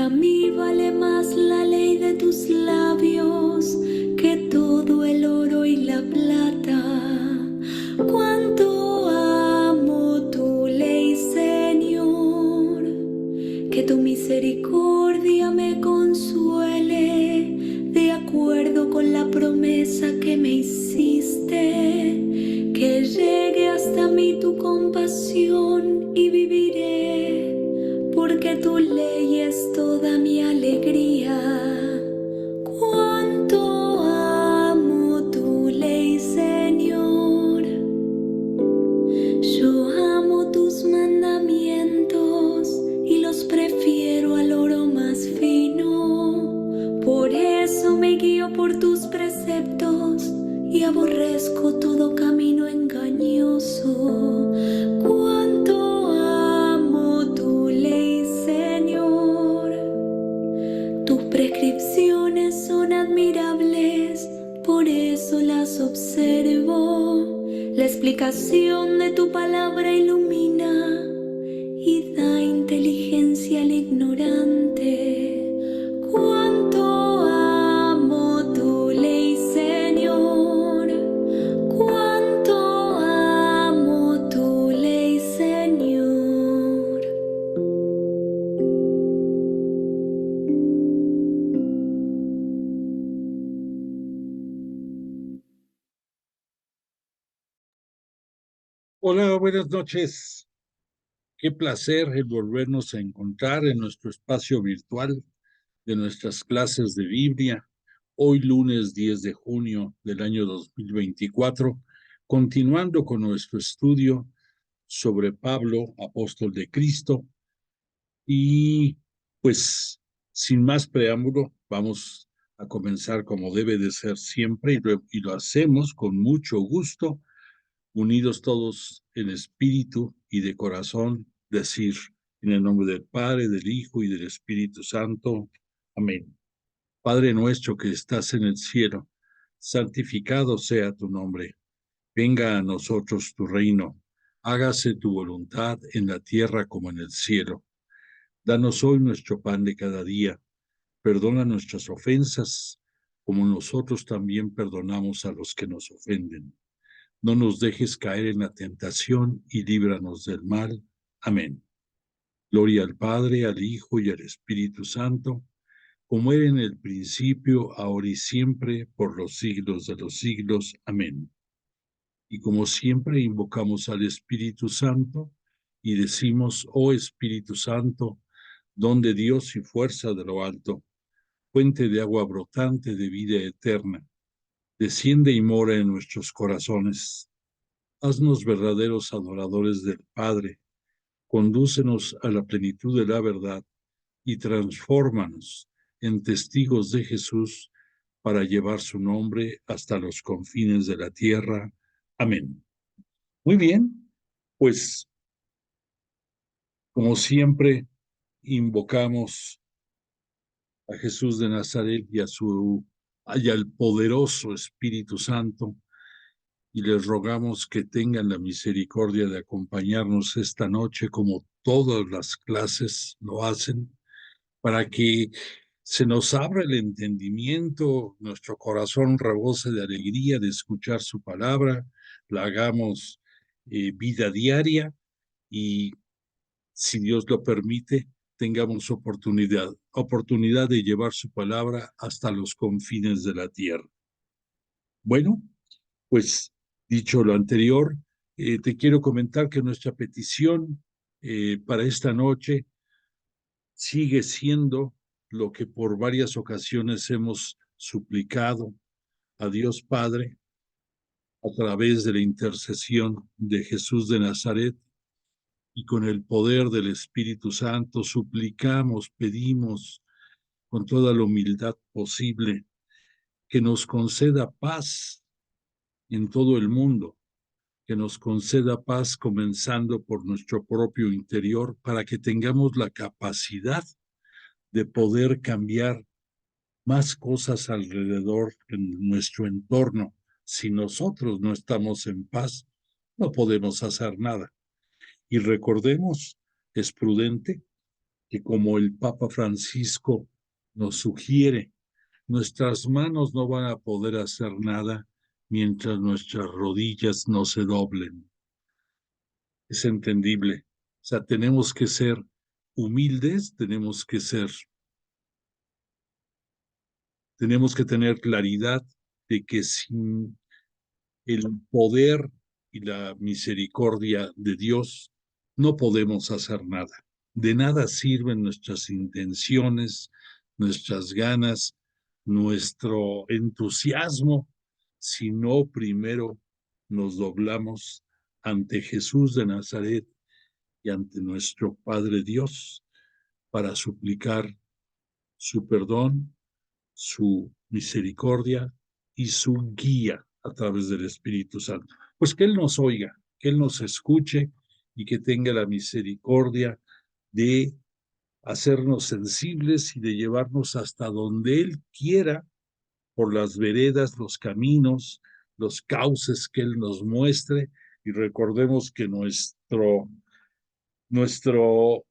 Para mí vale más la ley de tus labios que todo el oro y la plata. Cuánto amo tu ley, Señor, que tu misericordia me consuele, de acuerdo con la promesa que me hiciste, que llegue hasta mí tu compasión y viviré, porque tu ley es toda mi alegría. Cuánto amo tu ley, Señor. Yo amo tus mandamientos y los prefiero al oro más fino. Por eso me guío por tus preceptos y aborrezco todo camino engañoso. Cuánto amo tu ley, Señor. Tus prescripciones son admirables, por eso las observo. La explicación de tu palabra ilumina y da inteligencia al ignorante. Cuánto amo tu ley, Señor. Cuánto amo tu ley, Señor. Hola, buenas noches. Qué placer el volvernos a encontrar en nuestro espacio virtual de nuestras clases de Biblia. Hoy lunes 10 de junio del año 2024, continuando con nuestro estudio sobre Pablo, apóstol de Cristo. Y pues, sin más preámbulo, vamos a comenzar como debe de ser siempre y lo hacemos con mucho gusto, unidos todos en espíritu y de corazón, decir en el nombre del Padre, del Hijo y del Espíritu Santo. Amén. Padre nuestro que estás en el cielo, santificado sea tu nombre. Venga a nosotros tu reino. Hágase tu voluntad en la tierra como en el cielo. Danos hoy nuestro pan de cada día. Perdona nuestras ofensas, como nosotros también perdonamos a los que nos ofenden. No nos dejes caer en la tentación y líbranos del mal. Amén. Gloria al Padre, al Hijo y al Espíritu Santo, como era en el principio, ahora y siempre, por los siglos de los siglos. Amén. Y como siempre invocamos al Espíritu Santo y decimos: oh Espíritu Santo, don de Dios y fuerza de lo alto, fuente de agua brotante de vida eterna, desciende y mora en nuestros corazones. Haznos verdaderos adoradores del Padre, condúcenos a la plenitud de la verdad y transfórmanos en testigos de Jesús para llevar su nombre hasta los confines de la tierra. Amén. Muy bien, pues como siempre invocamos a Jesús de Nazaret y al poderoso Espíritu Santo, y les rogamos que tengan la misericordia de acompañarnos esta noche, como todas las clases lo hacen, para que se nos abra el entendimiento, nuestro corazón rebose de alegría de escuchar su palabra, la hagamos vida diaria y, si Dios lo permite, tengamos oportunidad de llevar su palabra hasta los confines de la tierra. Bueno, pues dicho lo anterior, te quiero comentar que nuestra petición para esta noche sigue siendo lo que por varias ocasiones hemos suplicado a Dios Padre a través de la intercesión de Jesús de Nazaret, y con el poder del Espíritu Santo suplicamos, pedimos con toda la humildad posible que nos conceda paz en todo el mundo, que nos conceda paz comenzando por nuestro propio interior, para que tengamos la capacidad de poder cambiar más cosas alrededor en nuestro entorno. Si nosotros no estamos en paz, no podemos hacer nada. Y recordemos, es prudente que, como el Papa Francisco nos sugiere, nuestras manos no van a poder hacer nada mientras nuestras rodillas no se doblen. Es entendible. O sea, tenemos que ser humildes, tenemos que tener claridad de que sin el poder y la misericordia de Dios no podemos hacer nada. De nada sirven nuestras intenciones, nuestras ganas, nuestro entusiasmo, si no primero nos doblamos ante Jesús de Nazaret y ante nuestro Padre Dios para suplicar su perdón, su misericordia y su guía a través del Espíritu Santo. Pues que Él nos oiga, que Él nos escuche y que tenga la misericordia de hacernos sensibles y de llevarnos hasta donde Él quiera, por las veredas, los caminos, los cauces que Él nos muestre. Y recordemos que nuestro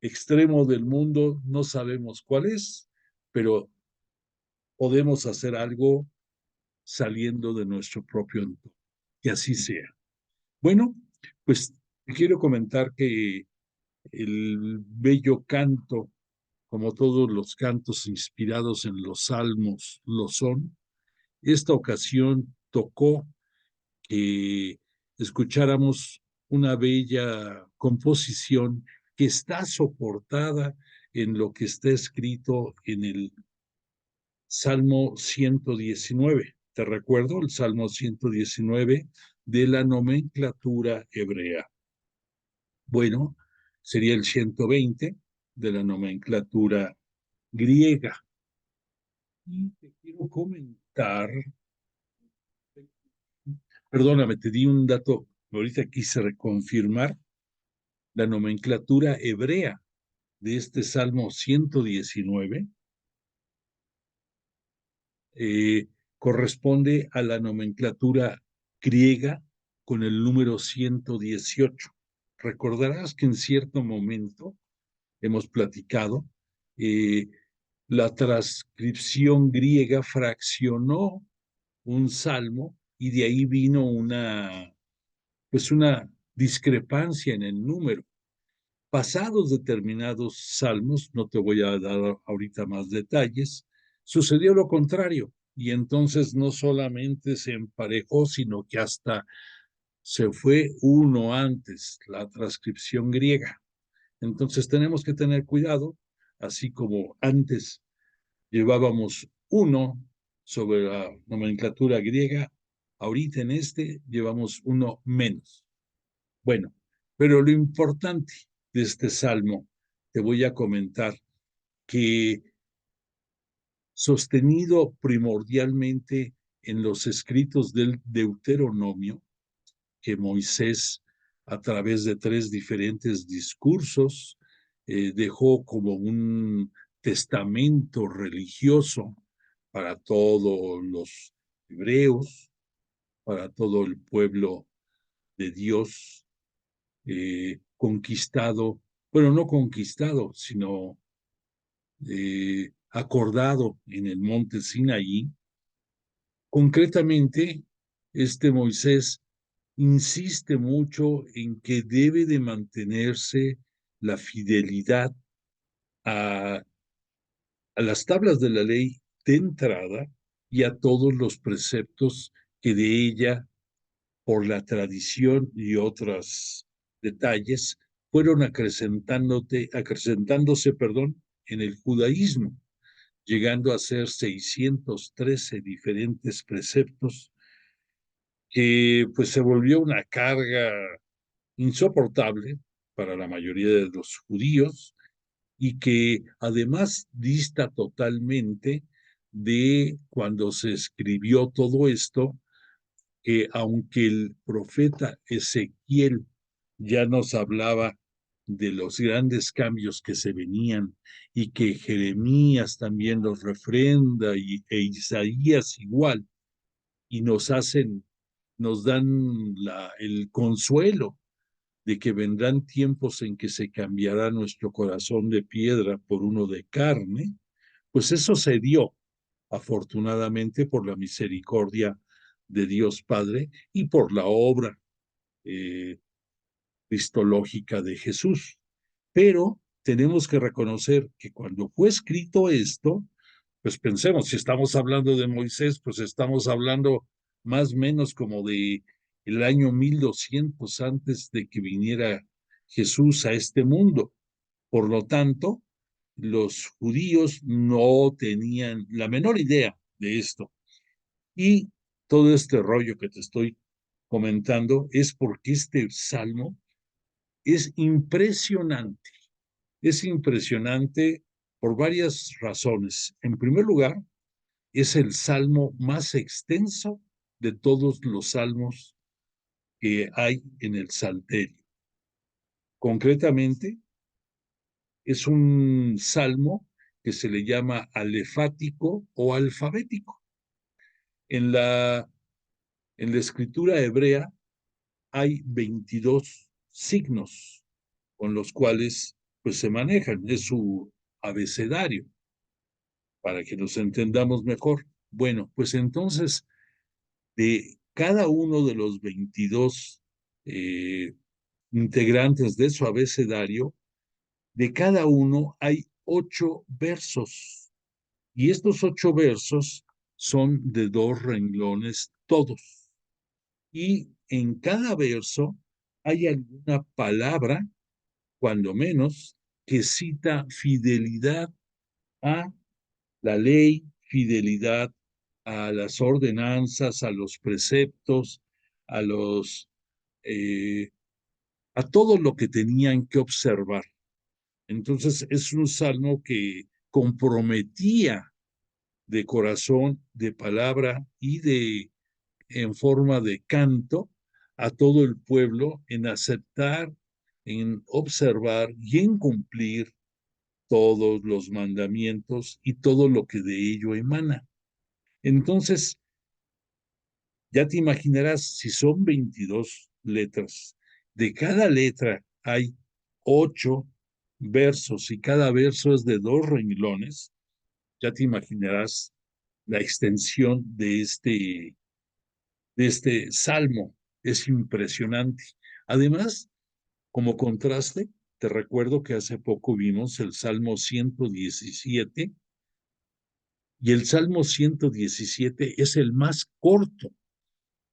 extremo del mundo no sabemos cuál es, pero podemos hacer algo saliendo de nuestro propio entorno. Que así sea. Bueno, pues quiero comentar que el bello canto, como todos los cantos inspirados en los salmos lo son, esta ocasión tocó que escucháramos una bella composición que está soportada en lo que está escrito en el Salmo 119. Te recuerdo el Salmo 119 de la nomenclatura hebrea. Bueno, sería el 120 de la nomenclatura griega. Y te quiero comentar, perdóname, te di un dato, ahorita quise reconfirmar, la nomenclatura hebrea de este Salmo 119 corresponde a la nomenclatura griega con el número 118. Recordarás que en cierto momento hemos platicado, la transcripción griega fraccionó un salmo y de ahí vino una discrepancia en el número. Pasados determinados salmos, no te voy a dar ahorita más detalles, sucedió lo contrario, y entonces no solamente se emparejó, sino que hasta se fue uno antes, la transcripción griega. Entonces tenemos que tener cuidado, así como antes llevábamos uno sobre la nomenclatura griega, ahorita en este llevamos uno menos. Bueno, pero lo importante de este salmo, te voy a comentar que, sostenido primordialmente en los escritos del Deuteronomio, que Moisés, a través de 3 diferentes discursos, dejó como un testamento religioso para todos los hebreos, para todo el pueblo de Dios, conquistado, bueno, no conquistado, sino acordado en el monte Sinaí. Concretamente, este Moisés insiste mucho en que debe de mantenerse la fidelidad a las tablas de la ley de entrada y a todos los preceptos que de ella, por la tradición y otros detalles, fueron acrecentándose, en el judaísmo, llegando a ser 613 diferentes preceptos, que pues se volvió una carga insoportable para la mayoría de los judíos, y que además dista totalmente de cuando se escribió todo esto, que aunque el profeta Ezequiel ya nos hablaba de los grandes cambios que se venían y que Jeremías también los refrenda e Isaías igual, y nos dan el consuelo de que vendrán tiempos en que se cambiará nuestro corazón de piedra por uno de carne, pues eso se dio, afortunadamente, por la misericordia de Dios Padre y por la obra eh, cristológica de Jesús. Pero tenemos que reconocer que cuando fue escrito esto, pues pensemos, si estamos hablando de Moisés, pues estamos hablando más o menos como de el año 1200 antes de que viniera Jesús a este mundo. Por lo tanto, los judíos no tenían la menor idea de esto. Y todo este rollo que te estoy comentando es porque este salmo es impresionante. Es impresionante por varias razones. En primer lugar, es el salmo más extenso de todos los salmos que hay en el Salterio. Concretamente, es un salmo que se le llama alefático o alfabético. En la, en la escritura hebrea hay 22 signos con los cuales pues se manejan, es su abecedario, para que nos entendamos mejor. Bueno, pues entonces, de cada uno de los 22 integrantes de su abecedario, de cada uno hay 8 versos. Y estos 8 versos son de 2 renglones todos. Y en cada verso hay alguna palabra, cuando menos, que cita fidelidad a la ley, fidelidad a las ordenanzas, a los preceptos, a los a todo lo que tenían que observar. Entonces es un salmo que comprometía de corazón, de palabra y de en forma de canto a todo el pueblo en aceptar, en observar y en cumplir todos los mandamientos y todo lo que de ello emana. Entonces, ya te imaginarás, si son 22 letras, de cada letra hay 8 versos y cada verso es de 2 renglones, ya te imaginarás la extensión de este salmo. Es impresionante. Además, como contraste, te recuerdo que hace poco vimos el Salmo 117 y el Salmo 117 es el más corto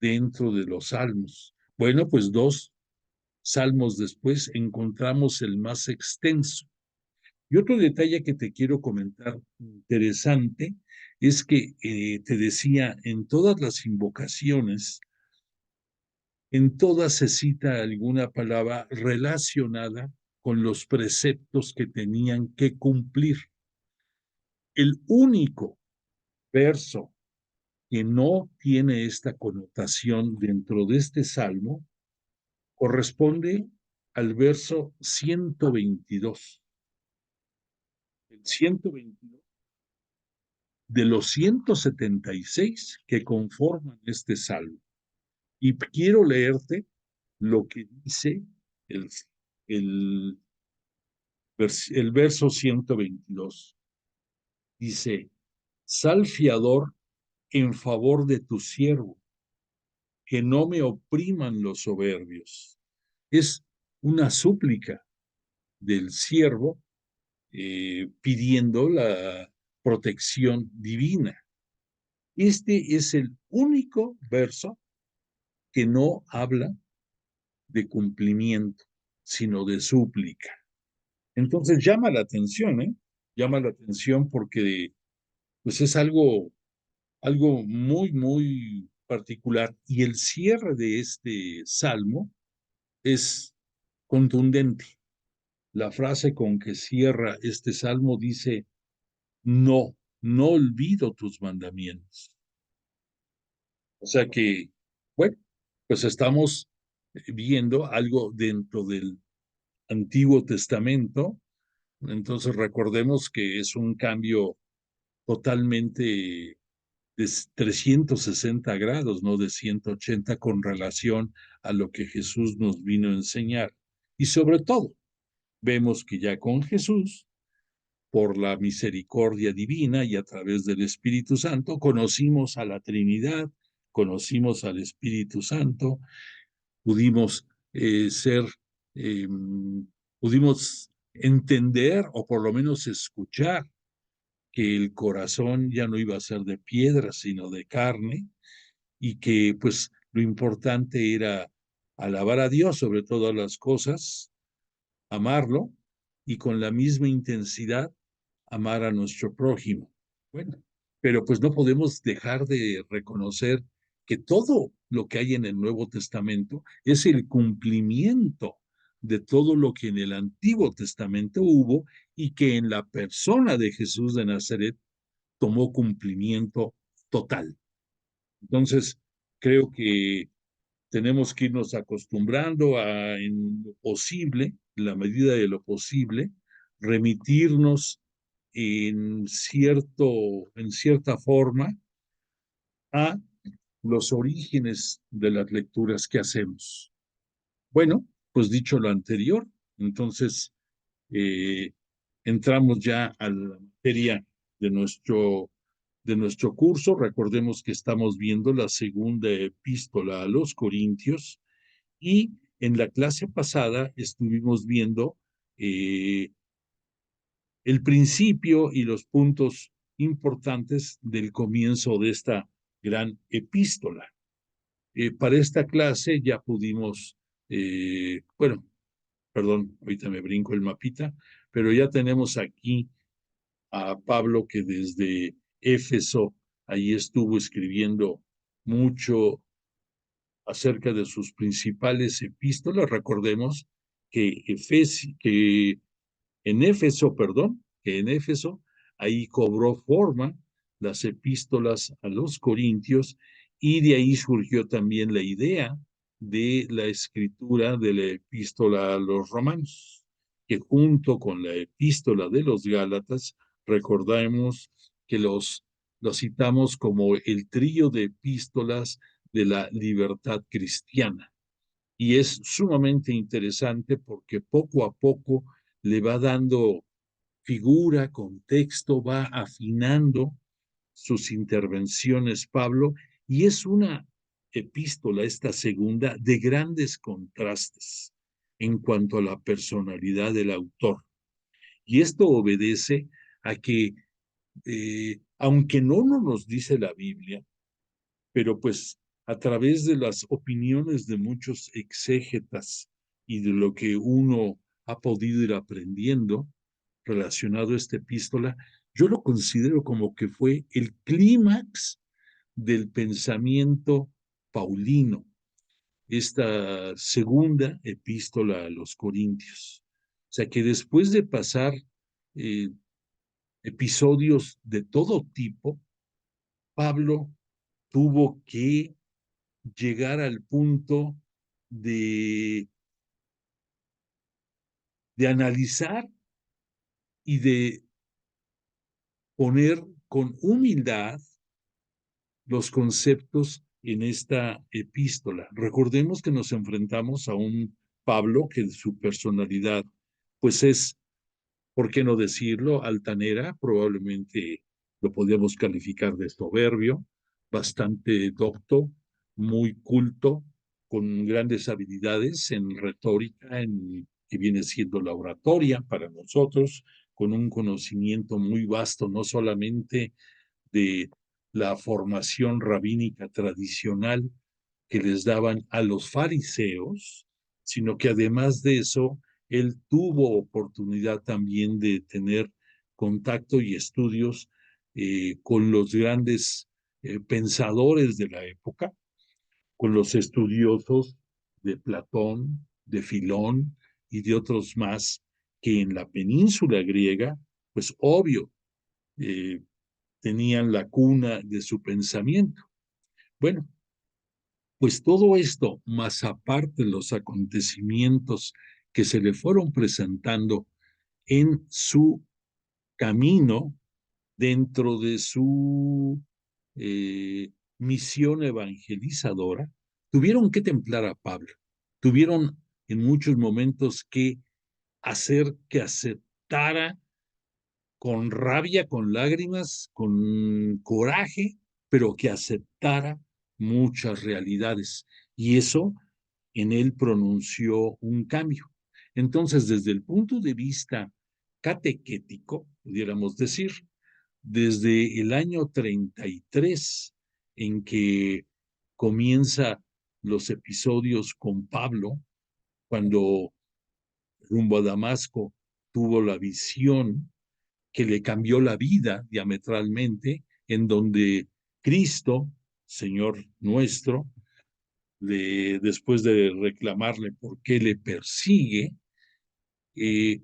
dentro de los salmos. Bueno, pues 2 salmos después encontramos el más extenso. Y otro detalle que te quiero comentar interesante es que te decía, en todas las invocaciones, en todas se cita alguna palabra relacionada con los preceptos que tenían que cumplir. El único verso que no tiene esta connotación dentro de este salmo corresponde al verso 122. El 122 de los 176 que conforman este salmo. Y quiero leerte lo que dice el, el, el verso 122. Dice, sal fiador en favor de tu siervo, que no me opriman los soberbios. Es una súplica del siervo pidiendo la protección divina. Este es el único verso que no habla de cumplimiento, sino de súplica. Entonces llama la atención, ¿eh? Llama la atención porque pues es algo muy, muy particular. Y el cierre de este salmo es contundente. La frase con que cierra este salmo dice, no, no olvido tus mandamientos. O sea que, bueno, pues estamos viendo algo dentro del Antiguo Testamento. Entonces recordemos que es un cambio totalmente de 360 grados, no de 180 con relación a lo que Jesús nos vino a enseñar. Y sobre todo, vemos que ya con Jesús, por la misericordia divina y a través del Espíritu Santo, conocimos a la Trinidad, conocimos al Espíritu Santo, pudimos ser, eh, pudimos entender o por lo menos escuchar que el corazón ya no iba a ser de piedra, sino de carne, y que pues lo importante era alabar a Dios sobre todas las cosas, amarlo y con la misma intensidad amar a nuestro prójimo. Bueno, pero pues no podemos dejar de reconocer que todo lo que hay en el Nuevo Testamento es el cumplimiento de todo lo que en el Antiguo Testamento hubo y que en la persona de Jesús de Nazaret tomó cumplimiento total. Entonces, creo que tenemos que irnos acostumbrando a, en lo posible, en la medida de lo posible, remitirnos en cierta forma a los orígenes de las lecturas que hacemos. Bueno, pues dicho lo anterior, entonces eh, entramos ya a la materia de de nuestro curso. Recordemos que estamos viendo la segunda epístola a los Corintios y en la clase pasada estuvimos viendo eh, el principio y los puntos importantes del comienzo de esta gran epístola. Para esta clase ya pudimos, bueno, perdón, ahorita me brinco el mapita, pero ya tenemos aquí a Pablo que desde Éfeso ahí estuvo escribiendo mucho acerca de sus principales epístolas. Recordemos que en Éfeso, perdón, que en Éfeso ahí cobró forma las epístolas a los Corintios y de ahí surgió también la idea de la escritura de la epístola a los Romanos, que junto con la epístola de los Gálatas, recordamos que los citamos como el trío de epístolas de la libertad cristiana. Y es sumamente interesante porque poco a poco le va dando figura, contexto, va afinando sus intervenciones Pablo, y es una epístola, esta segunda, de grandes contrastes en cuanto a la personalidad del autor. Y esto obedece a que, aunque no nos dice la Biblia, pero pues a través de las opiniones de muchos exégetas y de lo que uno ha podido ir aprendiendo relacionado a esta epístola, yo lo considero como que fue el clímax del pensamiento paulino, esta segunda epístola a los Corintios. O sea que después de pasar eh, episodios de todo tipo, Pablo tuvo que llegar al punto de, de analizar y de poner con humildad los conceptos en esta epístola. Recordemos que nos enfrentamos a un Pablo que su personalidad pues es, ¿por qué no decirlo?, altanera, probablemente lo podríamos calificar de soberbio, bastante docto, muy culto, con grandes habilidades en retórica, en que viene siendo la oratoria para nosotros, con un conocimiento muy vasto, no solamente de la formación rabínica tradicional que les daban a los fariseos, sino que además de eso, él tuvo oportunidad también de tener contacto y estudios con los grandes pensadores de la época, con los estudiosos de Platón, de Filón y de otros más que en la península griega, pues obvio, eh, tenían la cuna de su pensamiento. Bueno, pues todo esto, más aparte los acontecimientos que se le fueron presentando en su camino dentro de su misión evangelizadora, tuvieron que templar a Pablo, tuvieron en muchos momentos que hacer que aceptara con rabia, con lágrimas, con coraje, pero que aceptara muchas realidades. Y eso en él pronunció un cambio. Entonces, desde el punto de vista catequético, pudiéramos decir, desde el año 33, en que comienza los episodios con Pablo, cuando rumbo a Damasco tuvo la visión que le cambió la vida diametralmente, en donde Cristo, Señor nuestro, después de reclamarle por qué le persigue, eh,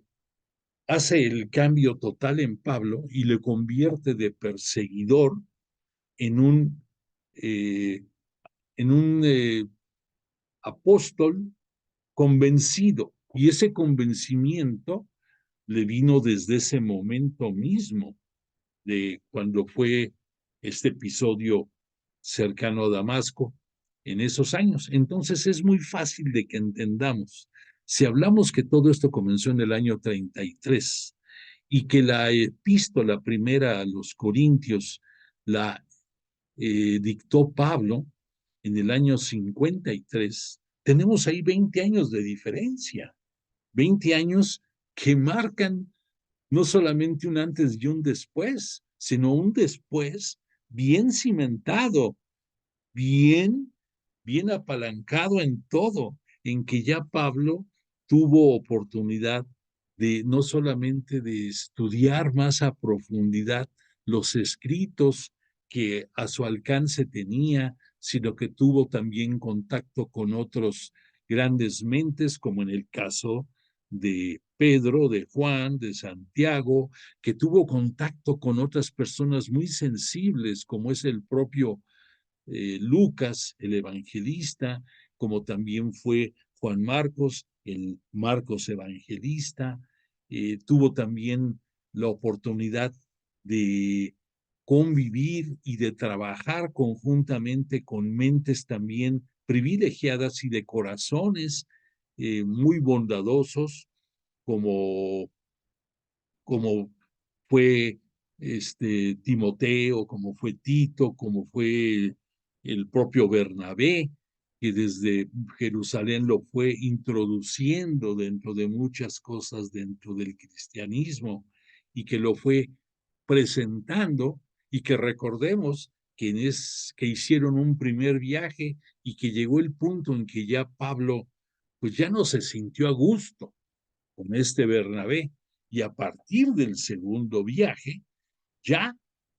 hace el cambio total en Pablo y le convierte de perseguidor en eh, un apóstol convencido. Y ese convencimiento le vino desde ese momento mismo, de cuando fue este episodio cercano a Damasco, en esos años. Entonces es muy fácil de que entendamos. Si hablamos que todo esto comenzó en el año 33 y que la epístola primera a los Corintios la dictó Pablo en el año 53, tenemos ahí 20 años de diferencia, 20 años que marcan no solamente un antes y un después, sino un después bien cimentado, bien, bien apalancado en todo, en que ya Pablo tuvo oportunidad de no solamente de estudiar más a profundidad los escritos que a su alcance tenía, sino que tuvo también contacto con otros grandes mentes, como en el caso de Pedro, de Juan, de Santiago, que tuvo contacto con otras personas muy sensibles, como es el propio Lucas, el evangelista, como también fue Juan Marcos, el Marcos evangelista. Tuvo también la oportunidad de convivir y de trabajar conjuntamente con mentes también privilegiadas y de corazones muy bondadosos, como como fue Timoteo, como fue Tito, como fue el propio Bernabé, que desde Jerusalén lo fue introduciendo dentro de muchas cosas dentro del cristianismo y que lo fue presentando, y que recordemos que hicieron un primer viaje y que llegó el punto en que ya Pablo pues ya no se sintió a gusto con este Bernabé, y a partir del segundo viaje, ya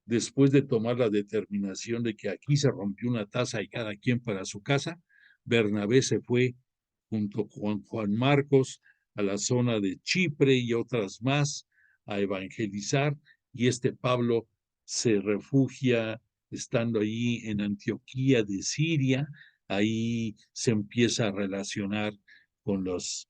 después de tomar la determinación de que aquí se rompió una taza y cada quien para su casa, Bernabé se fue junto con Juan Marcos a la zona de Chipre y otras más a evangelizar, y este Pablo se refugia estando allí en Antioquía de Siria. Ahí se empieza a relacionar con los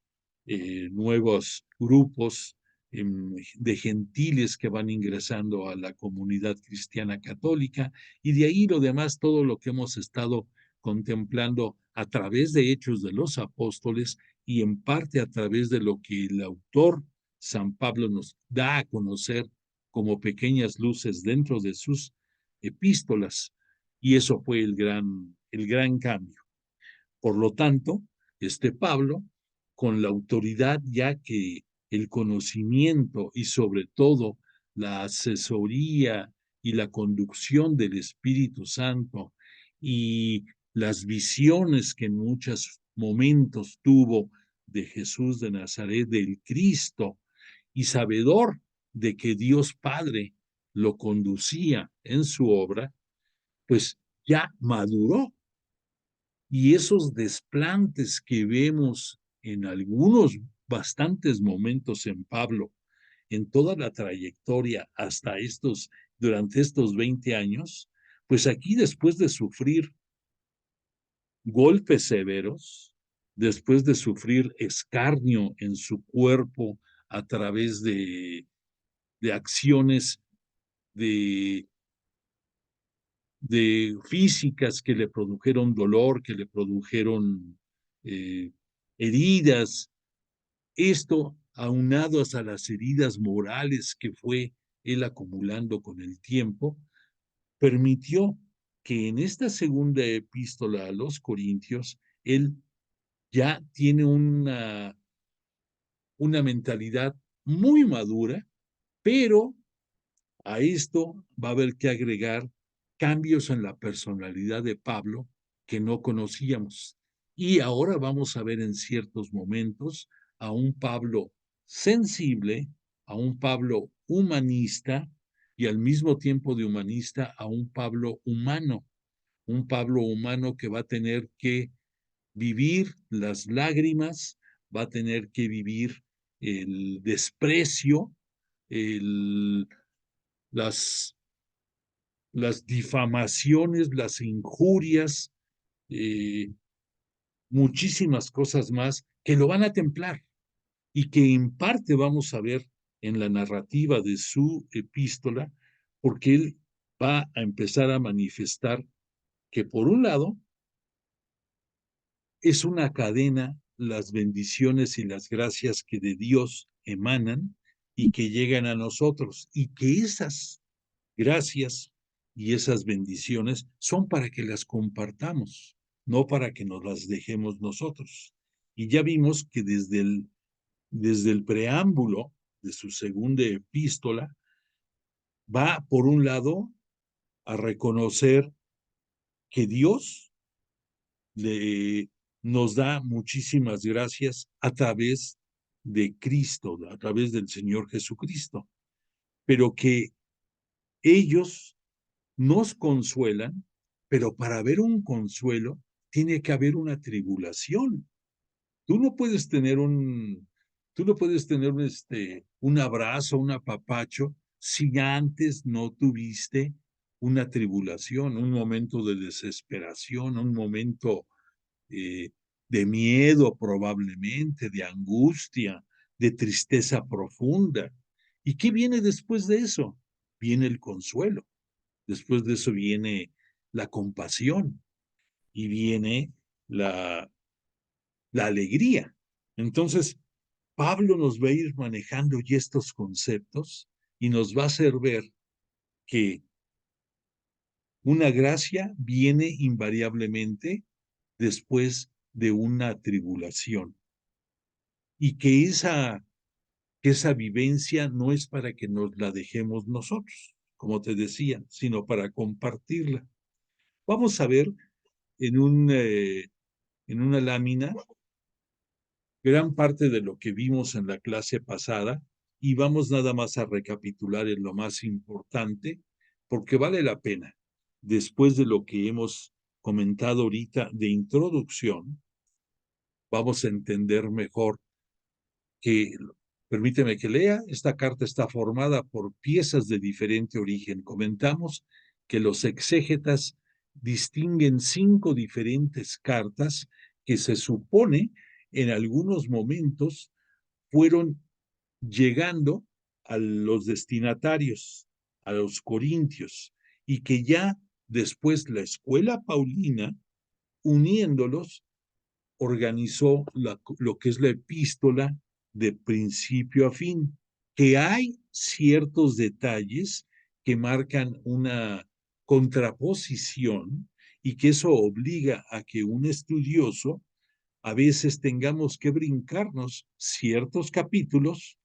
nuevos grupos de gentiles que van ingresando a la comunidad cristiana católica, y de ahí lo demás, todo lo que hemos estado contemplando a través de Hechos de los Apóstoles y en parte a través de lo que el autor San Pablo nos da a conocer como pequeñas luces dentro de sus epístolas. Y eso fue el gran cambio. Por lo tanto, este Pablo, con la autoridad ya que el conocimiento y sobre todo la asesoría y la conducción del Espíritu Santo y las visiones que en muchos momentos tuvo de Jesús de Nazaret, del Cristo, y sabedor de que Dios Padre lo conducía en su obra, pues ya maduró, y esos desplantes que vemos en algunos bastantes momentos en Pablo, en toda la trayectoria hasta durante estos 20 años, pues aquí después de sufrir golpes severos, después de sufrir escarnio en su cuerpo a través de acciones de físicas que le produjeron dolor, que le produjeron eh, heridas. Esto, aunados a las heridas morales que fue él acumulando con el tiempo, permitió que en esta segunda epístola a los Corintios, él ya tiene una mentalidad muy madura, pero a esto va a haber que agregar cambios en la personalidad de Pablo que no conocíamos. Y ahora vamos a ver en ciertos momentos a un Pablo sensible, a un Pablo humanista y al mismo tiempo de humanista a un Pablo humano que va a tener que vivir las lágrimas, va a tener que vivir el desprecio, el, las, las difamaciones, las injurias, eh, muchísimas cosas más que lo van a templar y que en parte vamos a ver en la narrativa de su epístola, porque él va a empezar a manifestar que por un lado es una cadena las bendiciones y las gracias que de Dios emanan y que llegan a nosotros, y que esas gracias y esas bendiciones son para que las compartamos, no para que nos las dejemos nosotros. Y ya vimos que desde el preámbulo de su segunda epístola va, por un lado, a reconocer que Dios nos da muchísimas gracias a través de Cristo, a través del Señor Jesucristo, pero que ellos nos consuelan, pero para haber un consuelo tiene que haber una tribulación. Tú no puedes tener un abrazo, un apapacho, si antes no tuviste una tribulación, un momento de desesperación, un momento eh, de miedo probablemente, de angustia, de tristeza profunda. ¿Y qué viene después de eso? Viene el consuelo. Después de eso viene la compasión y viene la alegría. Entonces, Pablo nos va a ir manejando ya estos conceptos y nos va a hacer ver que una gracia viene invariablemente después de una tribulación y que esa vivencia no es para que nos la dejemos nosotros, como te decía, sino para compartirla. Vamos a ver en una lámina gran parte de lo que vimos en la clase pasada y vamos nada más a recapitular en lo más importante, porque vale la pena, después de lo que hemos comentado ahorita de introducción, vamos a entender mejor que, permíteme que lea, esta carta está formada por piezas de diferente origen. Comentamos que los exégetas distinguen 5 diferentes cartas que se supone en algunos momentos fueron llegando a los destinatarios, a los corintios, y que ya después la escuela paulina, uniéndolos, organizó lo que es la epístola de principio a fin, que hay ciertos detalles que marcan una contraposición y que eso obliga a que un estudioso a veces tengamos que brincarnos ciertos capítulos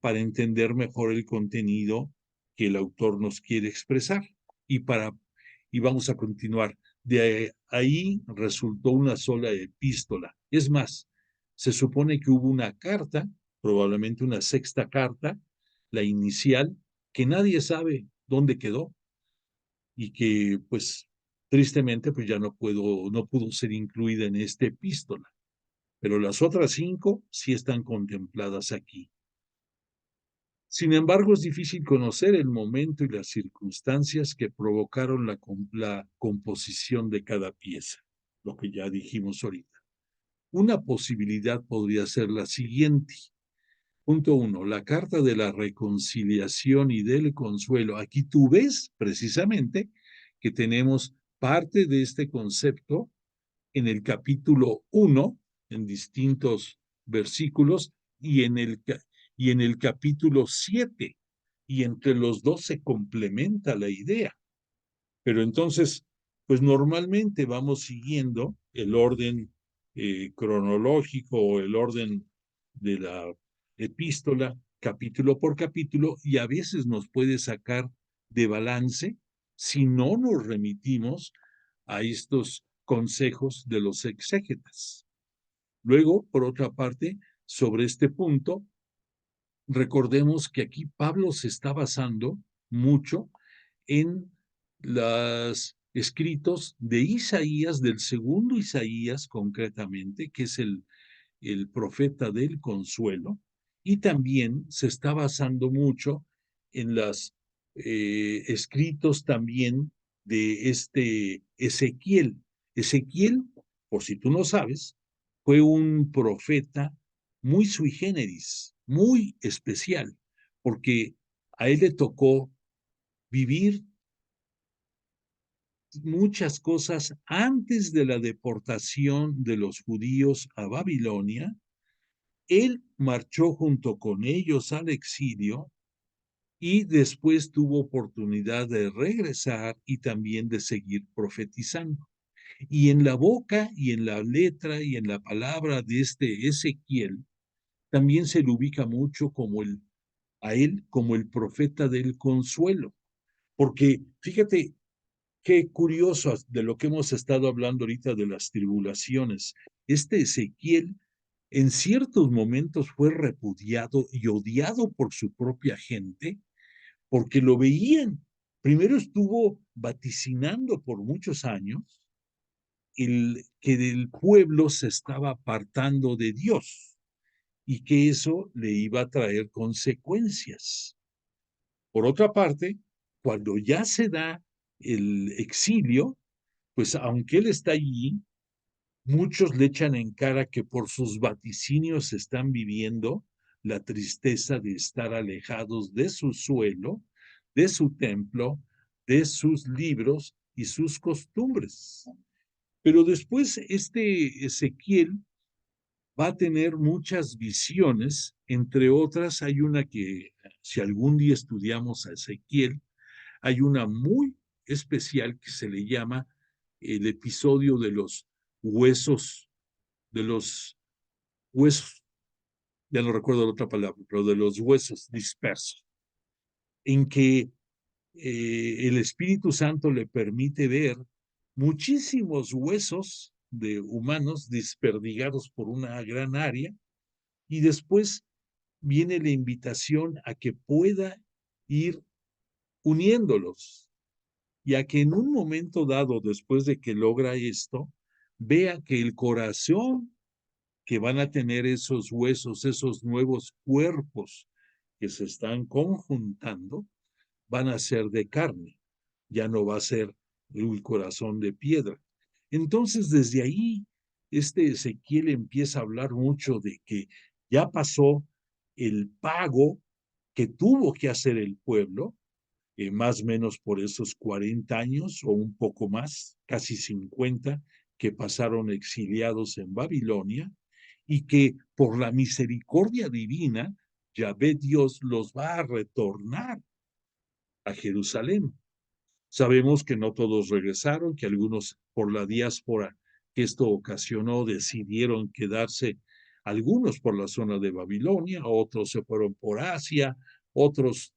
para entender mejor el contenido que el autor nos quiere expresar. Y vamos a continuar. De ahí resultó una sola epístola. Es más, se supone que hubo una carta, probablemente una sexta carta, la inicial, que nadie sabe dónde quedó y que, pues, tristemente, pues ya no pudo ser incluida en esta epístola. Pero las otras 5 sí están contempladas aquí. Sin embargo, es difícil conocer el momento y las circunstancias que provocaron la composición de cada pieza, lo que ya dijimos ahorita. Una posibilidad podría ser la siguiente. Punto 1, la carta de la reconciliación y del consuelo. Aquí tú ves precisamente que tenemos parte de este concepto en el capítulo 1 en distintos versículos y y en el capítulo 7. Y entre los dos se complementa la idea. Pero entonces, pues normalmente vamos siguiendo el orden cronológico o el orden de la epístola, capítulo por capítulo, y a veces nos puede sacar de balance si no nos remitimos a estos consejos de los exégetas. Luego, por otra parte, sobre este punto, recordemos que aquí Pablo se está basando mucho en los escritos de Isaías, del segundo Isaías concretamente, que es el profeta del consuelo, y también se está basando mucho en los escritos también de este Ezequiel. Ezequiel, por si tú no sabes, fue un profeta muy sui generis, muy especial, porque a él le tocó vivir muchas cosas antes de la deportación de los judíos a Babilonia. Él marchó junto con ellos al exilio y después tuvo oportunidad de regresar y también de seguir profetizando. Y en la boca y en la letra y en la palabra de este Ezequiel también se le ubica mucho como a él como el profeta del consuelo. Porque fíjate qué curioso de lo que hemos estado hablando ahorita de las tribulaciones. Este Ezequiel en ciertos momentos fue repudiado y odiado por su propia gente porque lo veían. Primero estuvo vaticinando por muchos años que el pueblo se estaba apartando de Dios y que eso le iba a traer consecuencias. Por otra parte, cuando ya se da el exilio, pues aunque él está allí, muchos le echan en cara que por sus vaticinios están viviendo la tristeza de estar alejados de su suelo, de su templo, de sus libros y sus costumbres. Pero después este Ezequiel va a tener muchas visiones, entre otras hay una que, si algún día estudiamos a Ezequiel, hay una muy especial que se le llama el episodio huesos, de los huesos, ya no recuerdo la otra palabra, pero de los huesos dispersos, en que el Espíritu Santo le permite ver muchísimos huesos de humanos desperdigados por una gran área y después viene la invitación a que pueda ir uniéndolos y a que en un momento dado, después de que logra esto, vea que el corazón que van a tener esos huesos, esos nuevos cuerpos que se están conjuntando, van a ser de carne, ya no va a ser el corazón de piedra. Entonces, desde ahí, este Ezequiel empieza a hablar mucho de que ya pasó el pago que tuvo que hacer el pueblo, más o menos por esos 40 años o un poco más, casi 50, que pasaron exiliados en Babilonia, y que por la misericordia divina, Yahvé Dios los va a retornar a Jerusalén. Sabemos que no todos regresaron, que algunos por la diáspora que esto ocasionó decidieron quedarse, algunos por la zona de Babilonia, otros se fueron por Asia, otros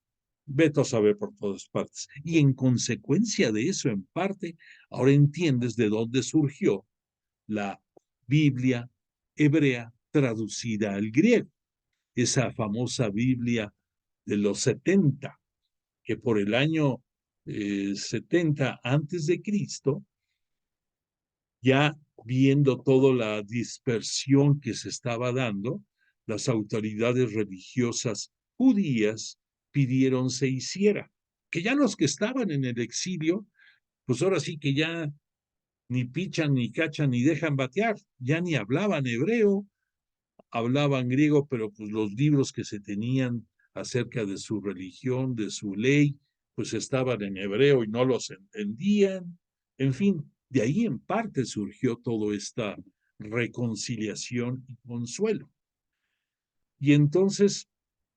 veto a saber por todas partes. Y en consecuencia de eso, en parte, ahora entiendes de dónde surgió la Biblia hebrea traducida al griego, esa famosa Biblia de los 70, que por el año 70 antes de Cristo, ya viendo toda la dispersión que se estaba dando, las autoridades religiosas judías pidieron se hiciera, que ya los que estaban en el exilio, pues ahora sí que ya ni pichan, ni cachan, ni dejan batear, ya ni hablaban hebreo, hablaban griego, pero pues los libros que se tenían acerca de su religión, de su ley, pues estaban en hebreo y no los entendían. En fin, de ahí en parte surgió toda esta reconciliación y consuelo. Y entonces,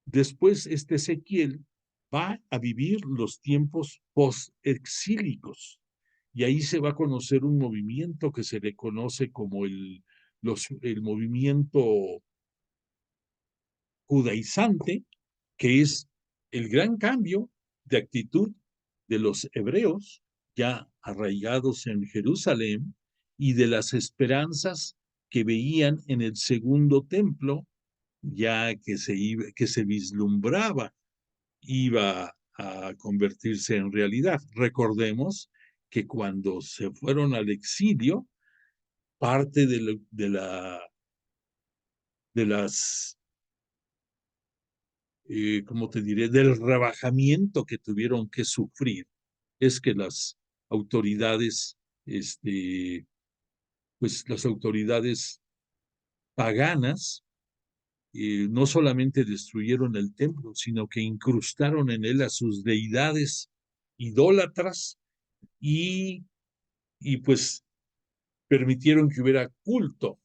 después Ezequiel va a vivir los tiempos post-exílicos. Y ahí se va a conocer un movimiento que se le conoce como el movimiento judaizante, que es el gran cambio de actitud de los hebreos ya arraigados en Jerusalén y de las esperanzas que veían en el segundo templo, ya que se vislumbraba iba a convertirse en realidad. Recordemos que cuando se fueron al exilio, parte de las como te diré, del rebajamiento que tuvieron que sufrir, es que las autoridades, pues las autoridades paganas, no solamente destruyeron el templo, sino que incrustaron en él a sus deidades idólatras y, y pues permitieron que hubiera culto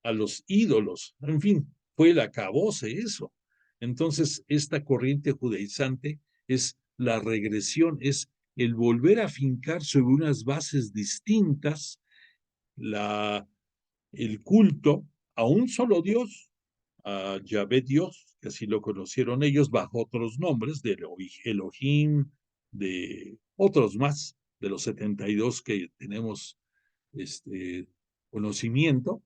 a los ídolos. En fin, fue el acabose eso. Entonces, esta corriente judaizante es la regresión, es el volver a fincar sobre unas bases distintas el culto a un solo Dios, a Yahvé Dios, que así lo conocieron ellos bajo otros nombres, de Elohim, de otros más, de los 72 que tenemos conocimiento,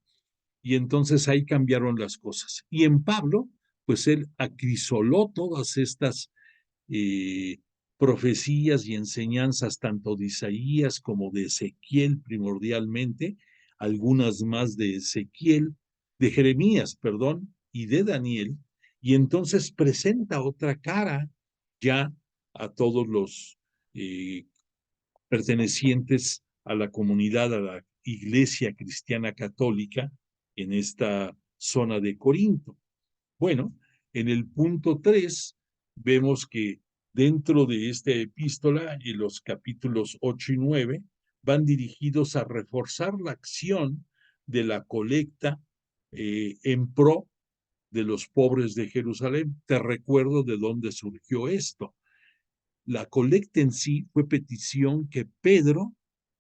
y entonces ahí cambiaron las cosas. Y en Pablo, pues él acrisoló todas estas eh, profecías y enseñanzas, tanto de Isaías como de Ezequiel primordialmente, algunas más de Ezequiel, de Jeremías, perdón, y de Daniel, y entonces presenta otra cara ya a todos los pertenecientes a la comunidad, a la iglesia cristiana católica en esta zona de Corinto. Bueno, en el punto 3 vemos que dentro de esta epístola, y los capítulos 8 y 9 van dirigidos a reforzar la acción de la colecta en pro de los pobres de Jerusalén. Te recuerdo de dónde surgió esto. La colecta en sí fue petición que Pedro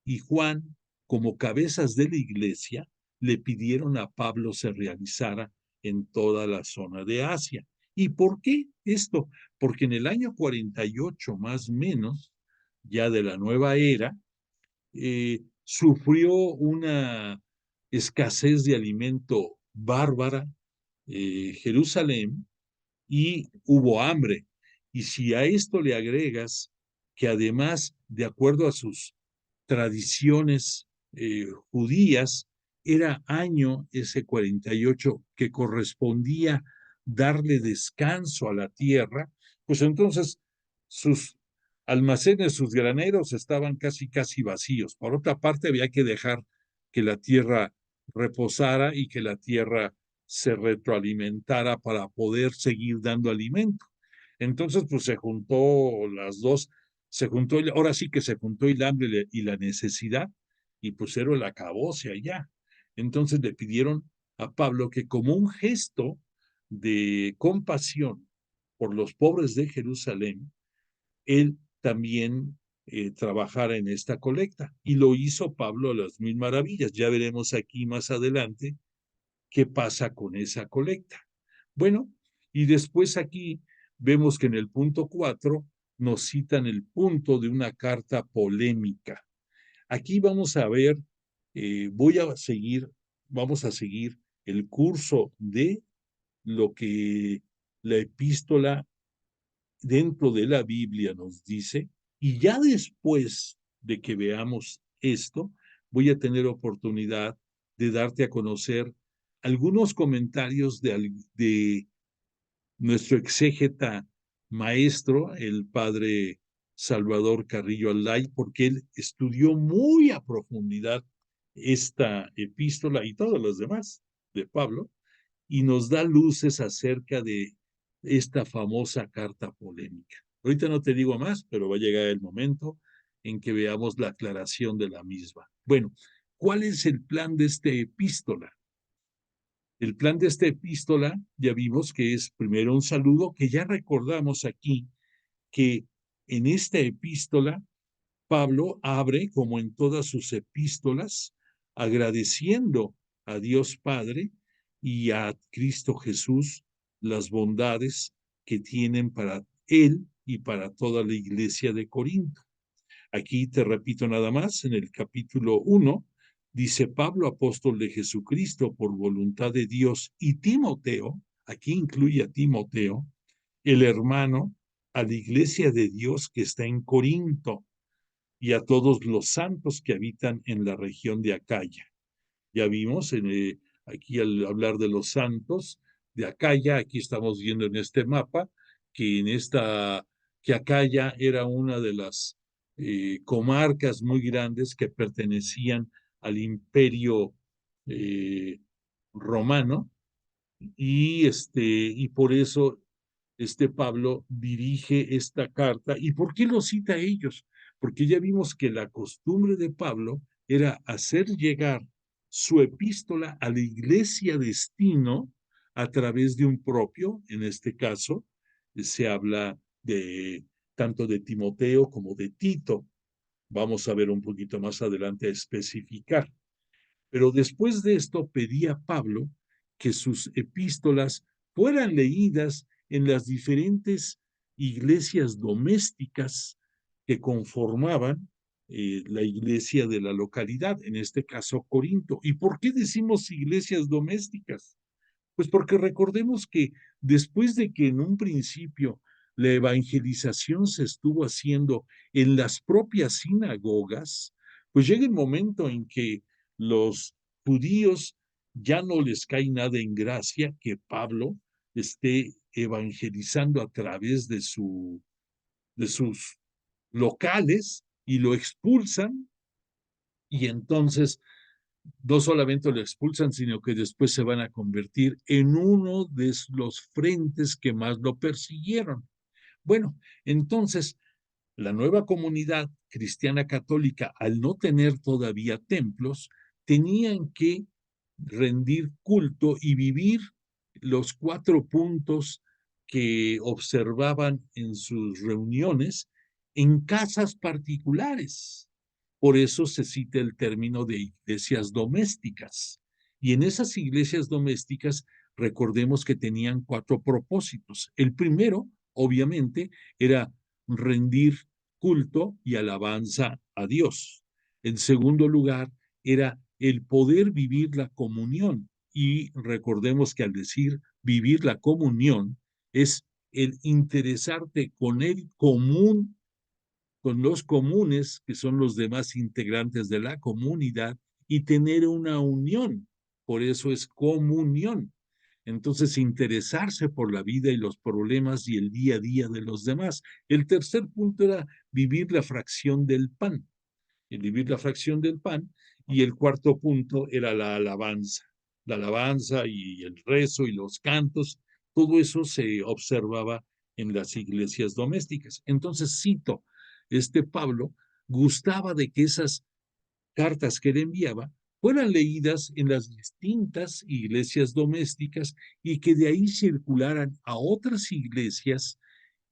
y Juan, como cabezas de la iglesia, le pidieron a Pablo se realizara en toda la zona de Asia. ¿Y por qué esto? Porque en el año 48 más o menos, ya de la nueva era, sufrió una escasez de alimento bárbara Jerusalén, y hubo hambre. Y si a esto le agregas que además, de acuerdo a sus tradiciones judías, era año ese 48 que correspondía darle descanso a la tierra, pues entonces sus almacenes, sus graneros estaban casi vacíos. Por otra parte, había que dejar que la tierra reposara y que la tierra se retroalimentara para poder seguir dando alimento. Entonces, pues se juntó las dos, ahora sí que se juntó el hambre y la necesidad, y pues era el acabose allá. Entonces le pidieron a Pablo que como un gesto de compasión por los pobres de Jerusalén, él también trabajara en esta colecta. Y lo hizo Pablo a las mil maravillas. Ya veremos aquí más adelante qué pasa con esa colecta. Bueno, y después aquí vemos que en el punto 4 nos citan el punto de una carta polémica. Aquí vamos a ver, vamos a seguir el curso de lo que la epístola dentro de la Biblia nos dice, y ya después de que veamos esto, voy a tener oportunidad de darte a conocer algunos comentarios de nuestro exégeta maestro, el padre Salvador Carrillo Alday, porque él estudió muy a profundidad esta epístola y todas las demás de Pablo, y nos da luces acerca de esta famosa carta polémica. Ahorita no te digo más, pero va a llegar el momento en que veamos la aclaración de la misma. Bueno, ¿cuál es el plan de esta epístola? El plan de esta epístola ya vimos que es primero un saludo, que ya recordamos aquí que en esta epístola Pablo abre, como en todas sus epístolas, agradeciendo a Dios Padre y a Cristo Jesús las bondades que tienen para él y para toda la iglesia de Corinto. Aquí te repito nada más, en el capítulo 1, dice Pablo, apóstol de Jesucristo, por voluntad de Dios, y Timoteo, aquí incluye a Timoteo, el hermano, a la iglesia de Dios que está en Corinto, y a todos los santos que habitan en la región de Acaya. Ya vimos aquí al hablar de los santos de Acaya, aquí estamos viendo en este mapa que que Acaya era una de las comarcas muy grandes que pertenecían al imperio eh, romano, y por eso Pablo dirige esta carta. ¿Y por qué lo cita a ellos? Porque ya vimos que la costumbre de Pablo era hacer llegar su epístola a la iglesia destino a través de un propio, en este caso, se habla de tanto de Timoteo como de Tito. Vamos a ver un poquito más adelante a especificar. Pero después de esto pedía Pablo que sus epístolas fueran leídas en las diferentes iglesias domésticas que conformaban la iglesia de la localidad, en este caso Corinto. ¿Y por qué decimos iglesias domésticas? Pues porque recordemos que después de que en un principio la evangelización se estuvo haciendo en las propias sinagogas, pues llega el momento en que los judíos ya no les cae nada en gracia que Pablo esté evangelizando a través de sus locales y lo expulsan, y entonces no solamente lo expulsan, sino que después se van a convertir en uno de los frentes que más lo persiguieron. Bueno, entonces la nueva comunidad cristiana católica, al no tener todavía templos, tenían que rendir culto y vivir los 4 puntos que observaban en sus reuniones en casas particulares. Por eso se cita el término de iglesias domésticas. Y en esas iglesias domésticas, recordemos que tenían 4 propósitos. El primero, obviamente, era rendir culto y alabanza a Dios. En segundo lugar, era el poder vivir la comunión. Y recordemos que al decir vivir la comunión es el interesarte con el común, con los comunes, que son los demás integrantes de la comunidad, y tener una unión. Por eso es comunión. Entonces, interesarse por la vida y los problemas y el día a día de los demás. El tercer punto era vivir la fracción del pan, el vivir la fracción del pan, y el cuarto punto era la alabanza y el rezo y los cantos. Todo eso se observaba en las iglesias domésticas. Entonces, cito, Pablo gustaba de que esas cartas que le enviaba fueran leídas en las distintas iglesias domésticas y que de ahí circularan a otras iglesias,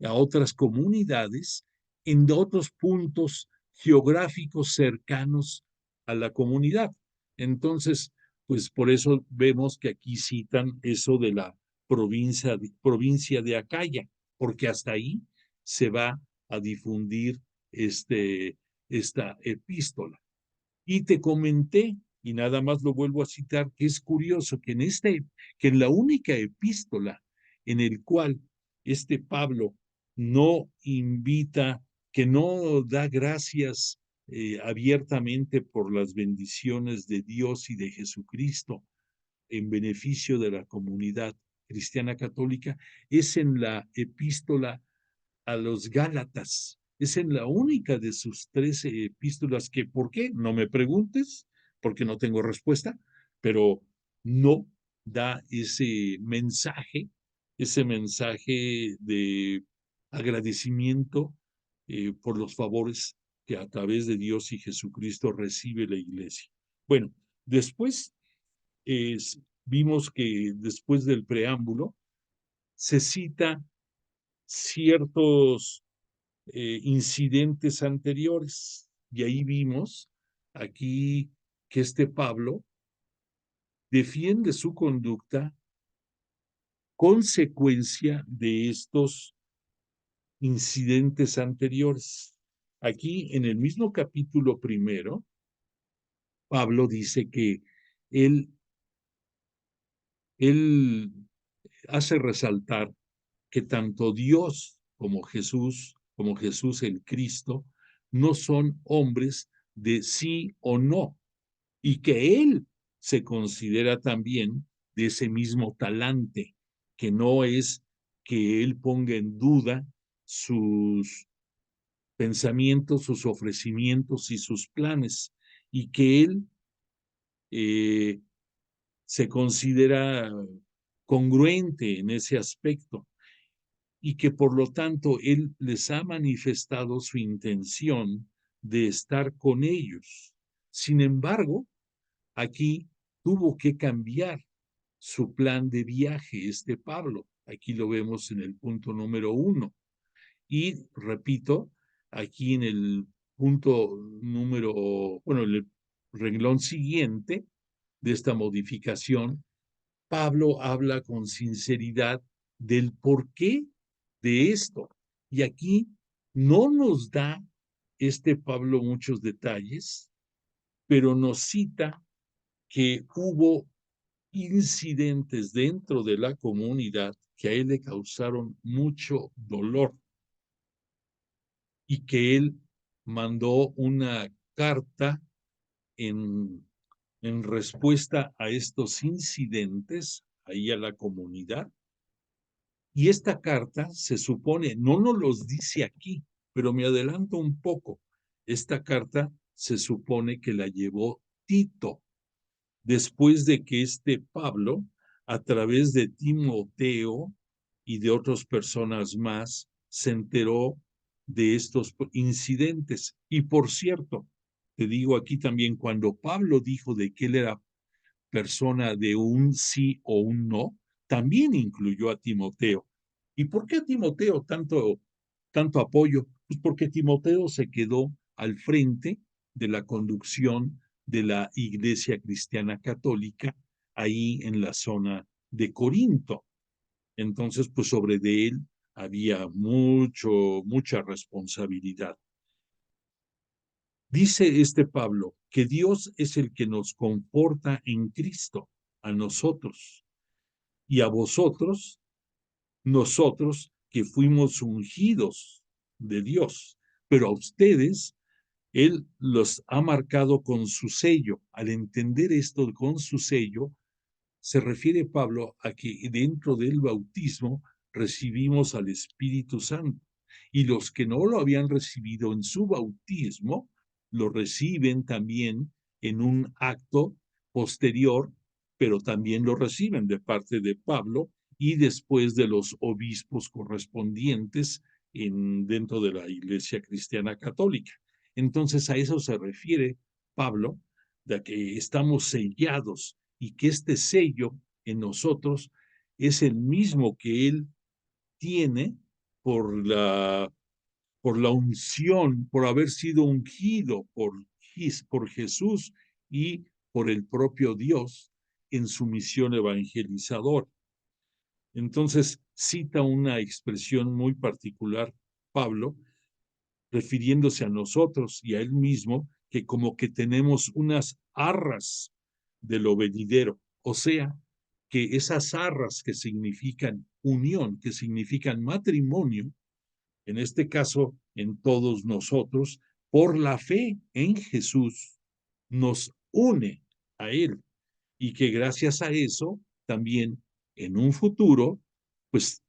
a otras comunidades, en otros puntos geográficos cercanos a la comunidad. Entonces, pues por eso vemos que aquí citan eso de la provincia de Acaya, porque hasta ahí se va a difundir esta epístola. Y te comenté, y nada más lo vuelvo a citar, que es curioso que que en la única epístola en el cual Pablo no invita, que no da gracias abiertamente por las bendiciones de Dios y de Jesucristo en beneficio de la comunidad cristiana católica, es en la epístola a los Gálatas. Es en la única de sus 13 epístolas que, ¿por qué? No me preguntes, porque no tengo respuesta, pero no da ese mensaje de agradecimiento por los favores que a través de Dios y Jesucristo recibe la iglesia. Bueno, después vimos que después del preámbulo se cita ciertos incidentes anteriores. Y ahí vimos aquí que este Pablo defiende su conducta consecuencia de estos incidentes anteriores. Aquí en el mismo capítulo primero, Pablo dice que él, él hace resaltar que tanto Dios como Jesús el Cristo, no son hombres de sí o no, y que Él se considera también de ese mismo talante, que no es que Él ponga en duda sus pensamientos, sus ofrecimientos y sus planes, y que Él eh, se considera congruente en ese aspecto y que por lo tanto Él les ha manifestado su intención de estar con ellos. Sin embargo, aquí tuvo que cambiar su plan de viaje, este Pablo. Aquí lo vemos en el punto número 1. Y repito, aquí en el punto número, bueno, en el renglón siguiente de esta modificación, Pablo habla con sinceridad del porqué de esto. Y aquí no nos da este Pablo muchos detalles, pero nos cita que hubo incidentes dentro de la comunidad que a él le causaron mucho dolor y que él mandó una carta en, en respuesta a estos incidentes ahí a la comunidad. Y esta carta se supone, no nos los dice aquí, pero me adelanto un poco. Esta carta se supone que la llevó Tito, después de que este Pablo, a través de Timoteo y de otras personas más, se enteró de estos incidentes. Y por cierto, te digo aquí también, cuando Pablo dijo de que él era persona de un sí o un no, también incluyó a Timoteo. ¿Y por qué a Timoteo tanto apoyo? Pues porque Timoteo se quedó al frente de la conducción de la Iglesia Cristiana Católica ahí en la zona de Corinto. Entonces, pues sobre de él había mucha responsabilidad. Dice este Pablo que Dios es el que nos conforta en Cristo, a nosotros, y a vosotros, nosotros que fuimos ungidos de Dios, pero a ustedes Él los ha marcado con su sello. Al entender esto con su sello, se refiere Pablo a que dentro del bautismo recibimos al Espíritu Santo y los que no lo habían recibido en su bautismo lo reciben también en un acto posterior, pero también lo reciben de parte de Pablo y después de los obispos correspondientes dentro de la Iglesia Cristiana Católica. Entonces a eso se refiere Pablo, de que estamos sellados y que este sello en nosotros es el mismo que Él tiene por la unción, por haber sido ungido por Jesús y por el propio Dios en su misión evangelizadora. Entonces cita una expresión muy particular, Pablo, refiriéndose a nosotros y a él mismo, que como que tenemos unas arras de lo venidero, o sea, que esas arras que significan unión, que significan matrimonio, en este caso en todos nosotros, por la fe en Jesús, nos une a Él y que gracias a eso también en un futuro, pues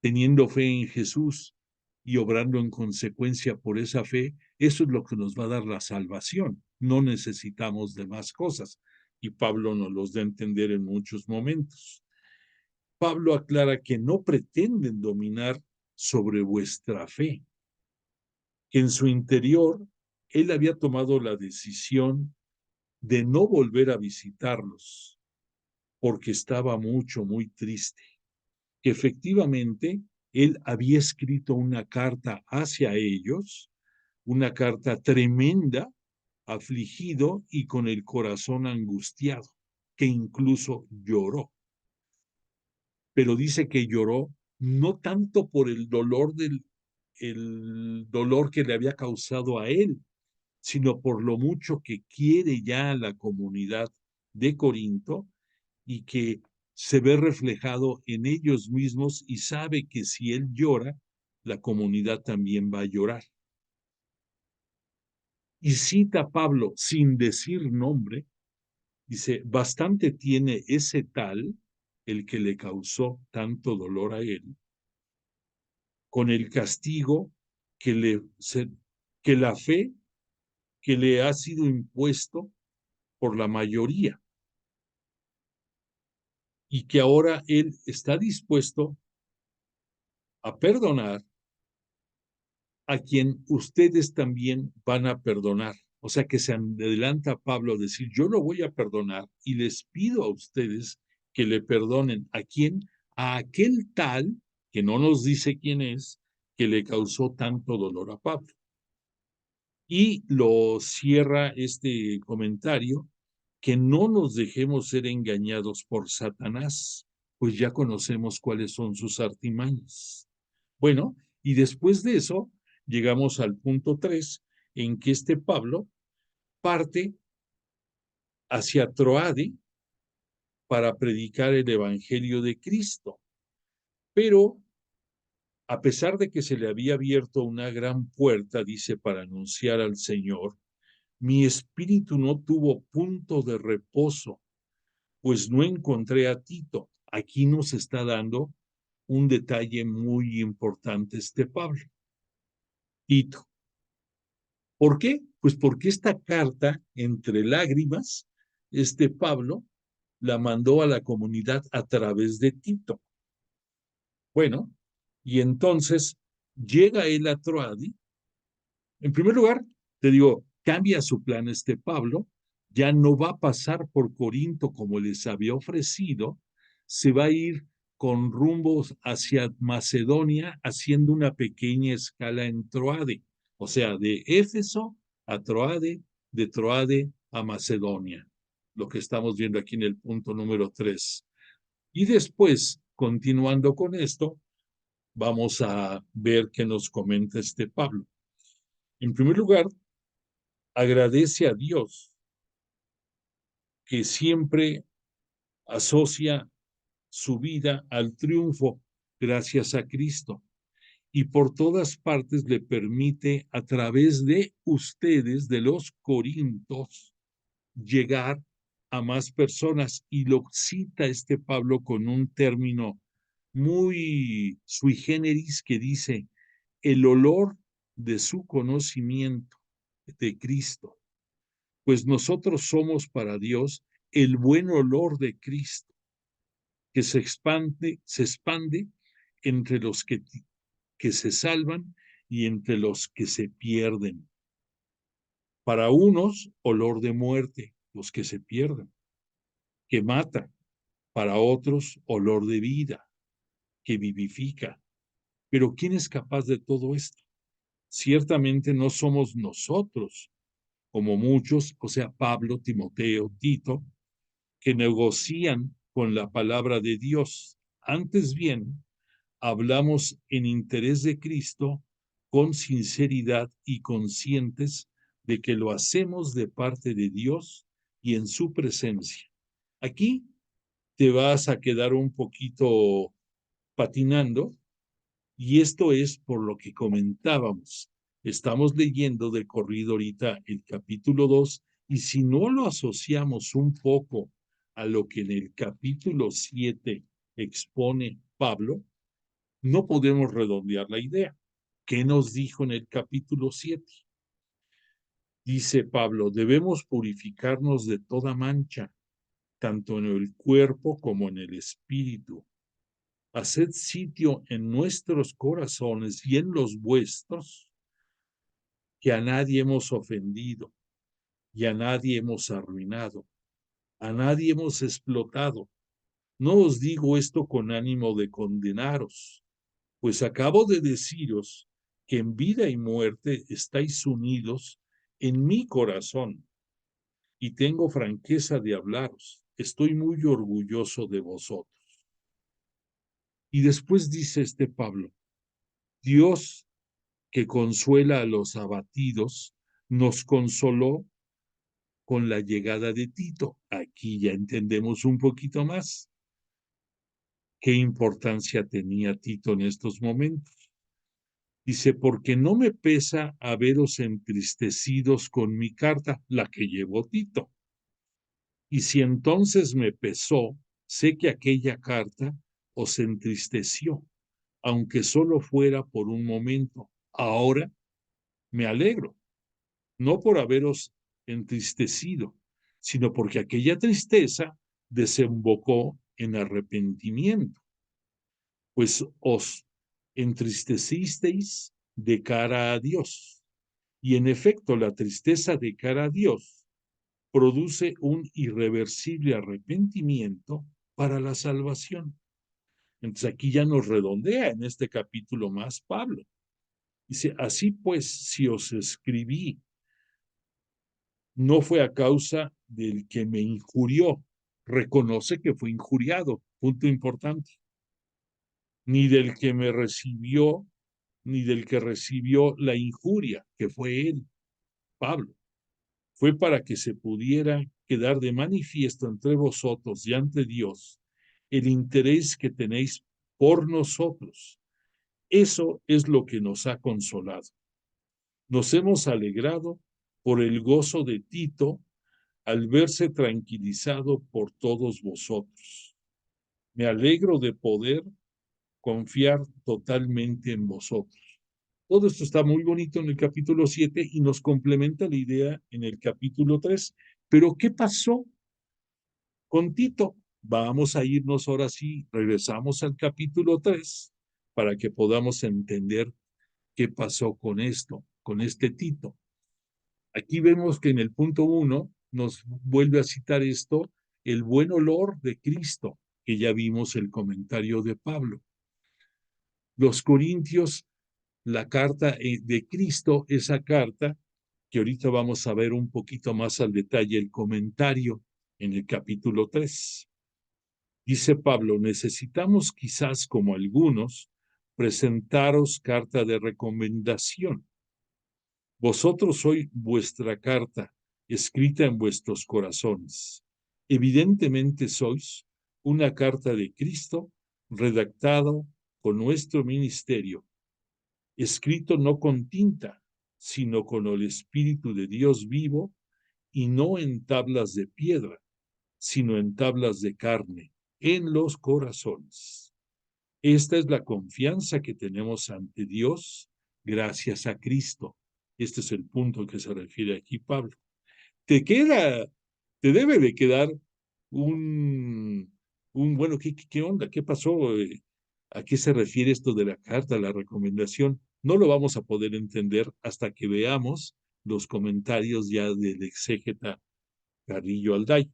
teniendo fe en Jesús y obrando en consecuencia por esa fe, eso es lo que nos va a dar la salvación. No necesitamos de más cosas. Y Pablo nos los da a entender en muchos momentos. Pablo aclara que no pretenden dominar sobre vuestra fe, que en su interior él había tomado la decisión de no volver a visitarlos, porque estaba muy triste, que efectivamente él había escrito una carta hacia ellos, una carta tremenda, afligido y con el corazón angustiado, que incluso lloró. Pero dice que lloró no tanto por el dolor el dolor que le había causado a él, sino por lo mucho que quiere ya a la comunidad de Corinto y que se ve reflejado en ellos mismos y sabe que si él llora, la comunidad también va a llorar. Y cita Pablo sin decir nombre, dice, bastante tiene ese tal, el que le causó tanto dolor a él, con el castigo que la fe que le ha sido impuesto por la mayoría y que ahora él está dispuesto a perdonar a quien ustedes también van a perdonar. O sea que se adelanta Pablo a decir, yo lo voy a perdonar y les pido a ustedes que le perdonen. ¿A quién? A aquel tal, que no nos dice quién es, que le causó tanto dolor a Pablo. Y lo cierra este comentario, que no nos dejemos ser engañados por Satanás, pues ya conocemos cuáles son sus artimañas. Bueno, y después de eso, llegamos al punto 3, en que este Pablo parte hacia Troade para predicar el Evangelio de Cristo. Pero a pesar de que se le había abierto una gran puerta, dice, para anunciar al Señor, mi espíritu no tuvo punto de reposo, pues no encontré a Tito. Aquí nos está dando un detalle muy importante este Pablo. Tito. ¿Por qué? Pues porque esta carta, entre lágrimas, este Pablo la mandó a la comunidad a través de Tito. Bueno, y entonces llega él a Troadi. En primer lugar, te digo, cambia su plan este Pablo, ya no va a pasar por Corinto como les había ofrecido, se va a ir con rumbos hacia Macedonia, haciendo una pequeña escala en Troade, o sea, de Éfeso a Troade, de Troade a Macedonia, lo que estamos viendo aquí en el punto número 3. Y después, continuando con esto, vamos a ver qué nos comenta este Pablo. En primer lugar, agradece a Dios que siempre asocia su vida al triunfo gracias a Cristo y por todas partes le permite a través de ustedes, de los corintios, llegar a más personas. Y lo cita este Pablo con un término muy sui generis que dice, el olor de su conocimiento de Cristo, pues nosotros somos para Dios el buen olor de Cristo, que se expande entre los que se salvan y entre los que se pierden. Para unos, olor de muerte, los que se pierden, que mata. Para otros, olor de vida, que vivifica. Pero ¿quién es capaz de todo esto? Ciertamente no somos nosotros, como muchos, o sea, Pablo, Timoteo, Tito, que negocian con la palabra de Dios. Antes bien, hablamos en interés de Cristo con sinceridad y conscientes de que lo hacemos de parte de Dios y en su presencia. Aquí te vas a quedar un poquito patinando y esto es por lo que comentábamos. Estamos leyendo de corrido ahorita el capítulo 2 y si no lo asociamos un poco a lo que en el capítulo 7 expone Pablo, no podemos redondear la idea. ¿Qué nos dijo en el capítulo 7? Dice Pablo, debemos purificarnos de toda mancha, tanto en el cuerpo como en el espíritu. Haced sitio en nuestros corazones y en los vuestros, que a nadie hemos ofendido, y a nadie hemos arruinado, a nadie hemos explotado. No os digo esto con ánimo de condenaros, pues acabo de deciros que en vida y muerte estáis unidos en mi corazón, y tengo franqueza de hablaros. Estoy muy orgulloso de vosotros. Y después dice este Pablo, Dios que consuela a los abatidos, nos consoló con la llegada de Tito. Aquí ya entendemos un poquito más qué importancia tenía Tito en estos momentos. Dice, porque no me pesa haberos entristecidos con mi carta, la que llevó Tito. Y si entonces me pesó, sé que aquella carta os entristeció, aunque solo fuera por un momento. Ahora me alegro, no por haberos entristecido, sino porque aquella tristeza desembocó en arrepentimiento, pues os entristecisteis de cara a Dios. Y en efecto, la tristeza de cara a Dios produce un irreversible arrepentimiento para la salvación. Entonces aquí ya nos redondea en este capítulo más Pablo. Dice, así pues, si os escribí, no fue a causa del que me injurió. Reconoce que fue injuriado, punto importante. Ni del que me recibió, ni del que recibió la injuria, que fue él, Pablo. Fue para que se pudiera quedar de manifiesto entre vosotros y ante Dios el interés que tenéis por nosotros. Eso es lo que nos ha consolado. Nos hemos alegrado por el gozo de Tito al verse tranquilizado por todos vosotros. Me alegro de poder confiar totalmente en vosotros. Todo esto está muy bonito en el capítulo 7 y nos complementa la idea en el capítulo 3. Pero ¿qué pasó con Tito? Vamos a irnos ahora sí, regresamos al capítulo 3 para que podamos entender qué pasó con esto, con este Tito. Aquí vemos que en el punto 1 nos vuelve a citar esto, el buen olor de Cristo, que ya vimos el comentario de Pablo. Los Corintios, la carta de Cristo, esa carta, que ahorita vamos a ver un poquito más al detalle el comentario en el capítulo 3. Dice Pablo, necesitamos quizás como algunos presentaros carta de recomendación. Vosotros sois vuestra carta, escrita en vuestros corazones. Evidentemente sois una carta de Cristo, redactado con nuestro ministerio, escrito no con tinta, sino con el Espíritu de Dios vivo, y no en tablas de piedra, sino en tablas de carne, en los corazones. Esta es la confianza que tenemos ante Dios gracias a Cristo. Este es el punto que se refiere aquí Pablo. Te debe de quedar bueno, ¿qué onda? ¿Qué pasó? ¿A qué se refiere esto de la carta, la recomendación? No lo vamos a poder entender hasta que veamos los comentarios ya del exégeta Carrillo Alday.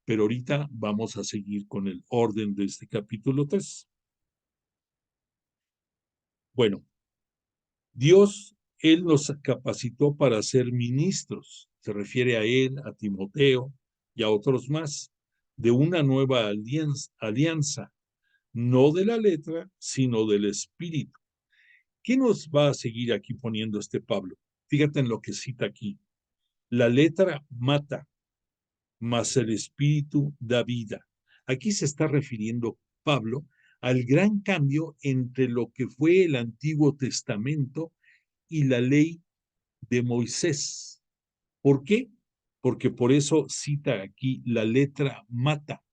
Pero ahorita vamos a seguir con el orden de este capítulo 3. Bueno, Dios, Él nos capacitó para ser ministros. Se refiere a Él, a Timoteo y a otros más, de una nueva alianza, no de la letra, sino del espíritu. ¿Qué nos va a seguir aquí poniendo este Pablo? Fíjate en lo que cita aquí. La letra mata, mas el espíritu da vida. Aquí se está refiriendo Pablo al gran cambio entre lo que fue el Antiguo Testamento y la ley de Moisés. ¿Por qué? Porque por eso cita aquí la letra mata,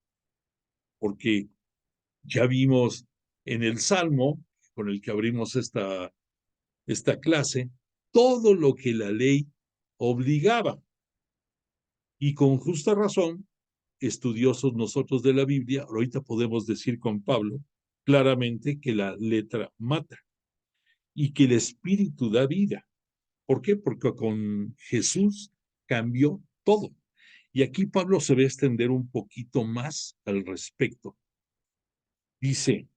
porque ya vimos en el Salmo, con el que abrimos esta clase, todo lo que la ley obligaba. Y con justa razón, estudiosos nosotros de la Biblia, ahorita podemos decir con Pablo claramente que la letra mata y que el espíritu da vida. ¿Por qué? Porque con Jesús cambió todo. Y aquí Pablo se va a extender un poquito más al respecto. Dice,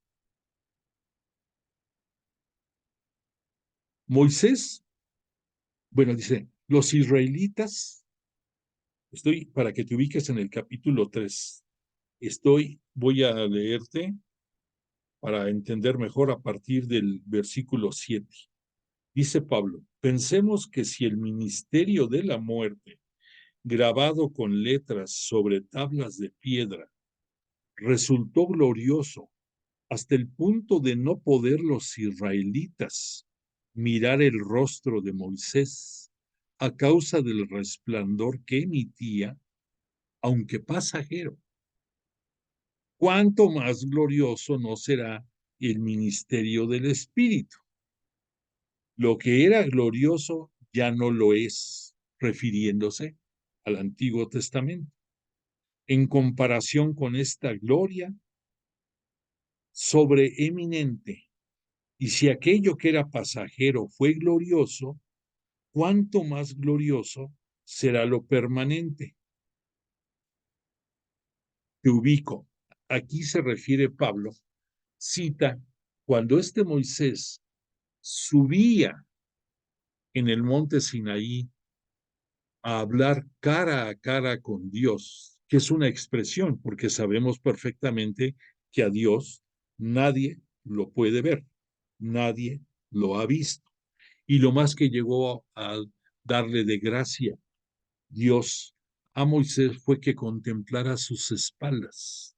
Moisés, bueno, dice, los israelitas, para que te ubiques en el capítulo 3, voy a leerte para entender mejor a partir del versículo 7. Dice Pablo, pensemos que si el ministerio de la muerte, grabado con letras sobre tablas de piedra, resultó glorioso hasta el punto de no poder los israelitas mirar el rostro de Moisés a causa del resplandor que emitía, aunque pasajero. ¿Cuánto más glorioso no será el ministerio del Espíritu? Lo que era glorioso ya no lo es, refiriéndose al Antiguo Testamento. En comparación con esta gloria sobreeminente, y si aquello que era pasajero fue glorioso, ¿cuánto más glorioso será lo permanente? Te ubico. Aquí se refiere Pablo, cita, cuando Moisés subía en el monte Sinaí a hablar cara a cara con Dios, que es una expresión, porque sabemos perfectamente que a Dios nadie lo puede ver, nadie lo ha visto. Y lo más que llegó a darle de gracia Dios a Moisés fue que contemplara sus espaldas.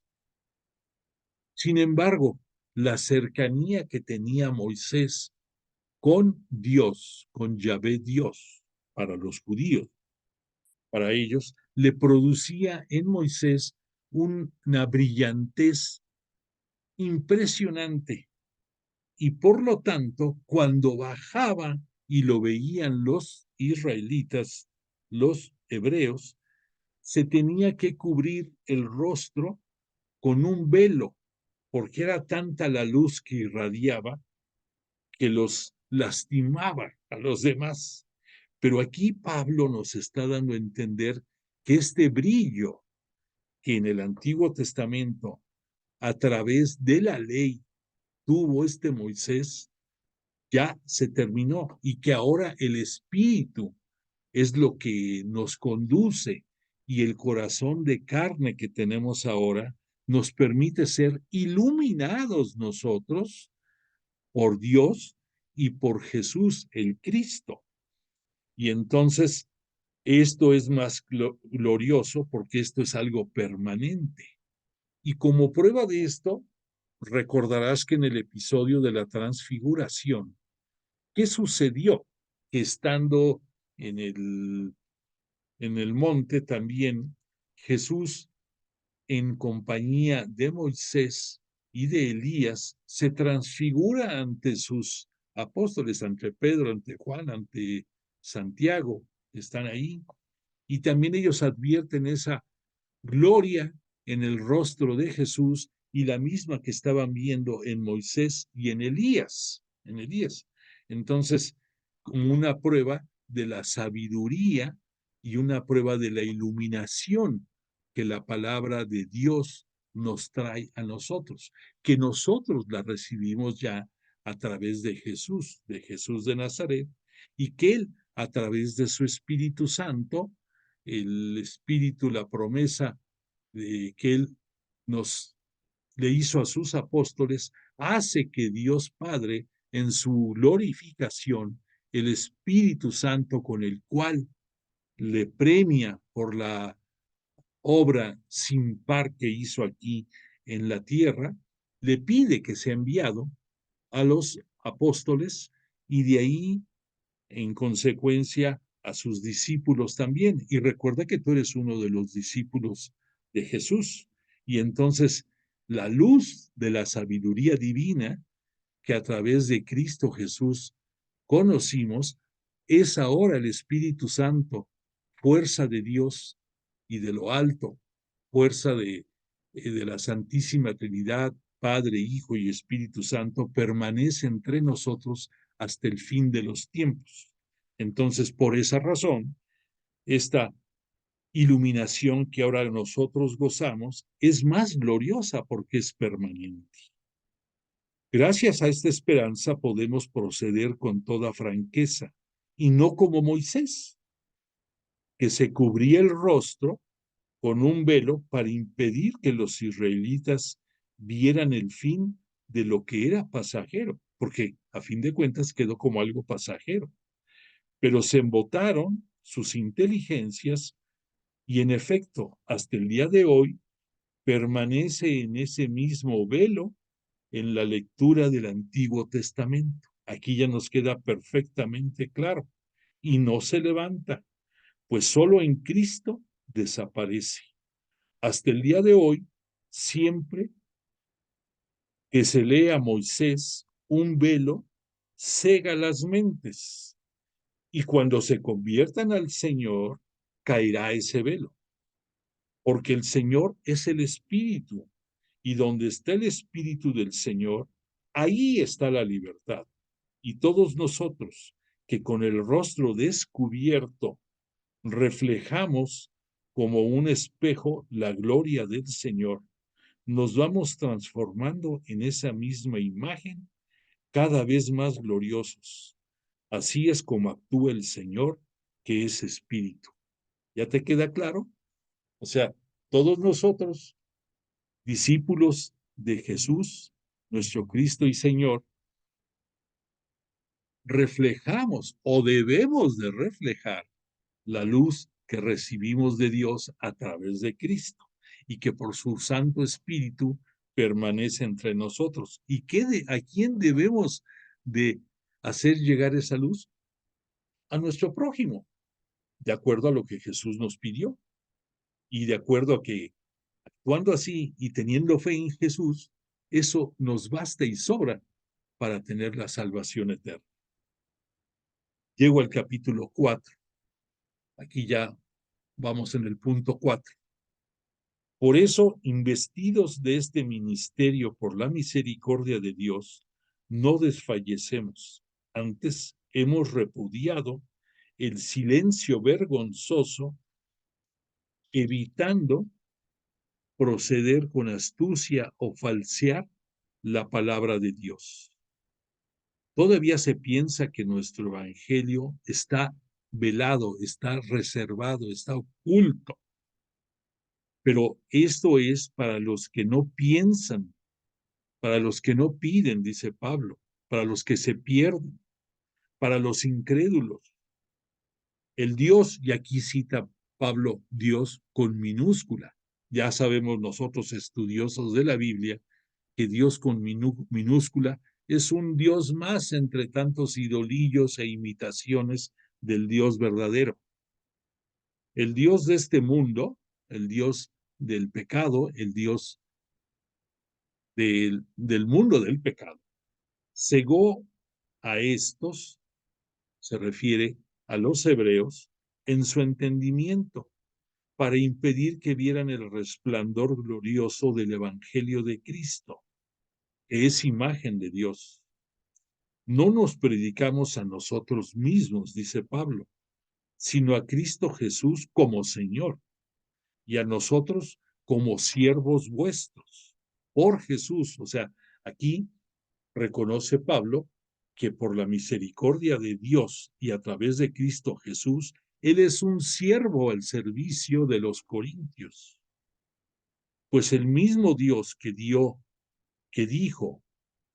Sin embargo, la cercanía que tenía Moisés con Dios, con Yahvé Dios, para los judíos, para ellos, le producía en Moisés una brillantez impresionante. Y por lo tanto, cuando bajaba y lo veían los israelitas, los hebreos, se tenía que cubrir el rostro con un velo, porque era tanta la luz que irradiaba que los lastimaba a los demás. Pero aquí Pablo nos está dando a entender que este brillo que en el Antiguo Testamento, a través de la ley, tuvo Moisés, ya se terminó y que ahora el Espíritu es lo que nos conduce y el corazón de carne que tenemos ahora nos permite ser iluminados nosotros por Dios y por Jesús el Cristo. Y entonces esto es más glorioso porque esto es algo permanente. Y como prueba de esto, recordarás que en el episodio de la transfiguración, ¿qué sucedió? Que estando en el monte también, Jesús, en compañía de Moisés y de Elías, se transfigura ante sus apóstoles, ante Pedro, ante Juan, ante Santiago, están ahí, y también ellos advierten esa gloria en el rostro de Jesús y la misma que estaban viendo en Moisés y en Elías, Entonces, como una prueba de la sabiduría y una prueba de la iluminación que la palabra de Dios nos trae a nosotros, que nosotros la recibimos ya a través de Jesús de Nazaret, y que Él, a través de su Espíritu Santo, el Espíritu, la promesa que Él le hizo a sus apóstoles, hace que Dios Padre, en su glorificación, el Espíritu Santo con el cual le premia por la obra sin par que hizo aquí en la tierra, le pide que sea enviado a los apóstoles y de ahí, en consecuencia, a sus discípulos también. Y recuerda que tú eres uno de los discípulos de Jesús. Y entonces la luz de la sabiduría divina que a través de Cristo Jesús conocimos es ahora el Espíritu Santo, fuerza de Dios y de lo alto, fuerza de la Santísima Trinidad, Padre, Hijo y Espíritu Santo, permanece entre nosotros hasta el fin de los tiempos. Entonces, por esa razón, esta iluminación que ahora nosotros gozamos es más gloriosa porque es permanente. Gracias a esta esperanza podemos proceder con toda franqueza y no como Moisés, que se cubría el rostro con un velo para impedir que los israelitas vieran el fin de lo que era pasajero, porque a fin de cuentas quedó como algo pasajero. Pero se embotaron sus inteligencias y en efecto, hasta el día de hoy, permanece en ese mismo velo en la lectura del Antiguo Testamento. Aquí ya nos queda perfectamente claro. Y no se levanta, pues solo en Cristo desaparece. Hasta el día de hoy, siempre que se lee a Moisés, un velo cega las mentes. Y cuando se conviertan al Señor, caerá ese velo. Porque el Señor es el Espíritu. Y donde está el Espíritu del Señor, ahí está la libertad. Y todos nosotros que con el rostro descubierto reflejamos como un espejo la gloria del Señor, nos vamos transformando en esa misma imagen cada vez más gloriosos. Así es como actúa el Señor, que es Espíritu. ¿Ya te queda claro? O sea, todos nosotros, discípulos de Jesús, nuestro Cristo y Señor, reflejamos o debemos de reflejar la luz que recibimos de Dios a través de Cristo y que por su Santo Espíritu permanece entre nosotros. ¿Y a quién debemos de hacer llegar esa luz? A nuestro prójimo, de acuerdo a lo que Jesús nos pidió y de acuerdo a que actuando así y teniendo fe en Jesús, eso nos basta y sobra para tener la salvación eterna. Llego al capítulo 4. Aquí ya vamos en el punto 4. Por eso, investidos de este ministerio por la misericordia de Dios, no desfallecemos. Antes hemos repudiado el silencio vergonzoso, evitando proceder con astucia o falsear la palabra de Dios. Todavía se piensa que nuestro evangelio está velado, está reservado, está oculto. Pero esto es para los que no piensan, para los que no piden, dice Pablo, para los que se pierden, para los incrédulos. El Dios, y aquí cita Pablo Dios con minúscula. Ya sabemos nosotros, estudiosos de la Biblia, que Dios con minúscula es un Dios más entre tantos idolillos e imitaciones del Dios verdadero. El Dios de este mundo, el Dios del pecado, el Dios del mundo del pecado, cegó a estos, se refiere a los hebreos, en su entendimiento, para impedir que vieran el resplandor glorioso del Evangelio de Cristo, que es imagen de Dios. No nos predicamos a nosotros mismos, dice Pablo, sino a Cristo Jesús como Señor, y a nosotros como siervos vuestros, por Jesús. O sea, aquí reconoce Pablo que por la misericordia de Dios y a través de Cristo Jesús, él es un siervo al servicio de los corintios. Pues el mismo Dios que dijo,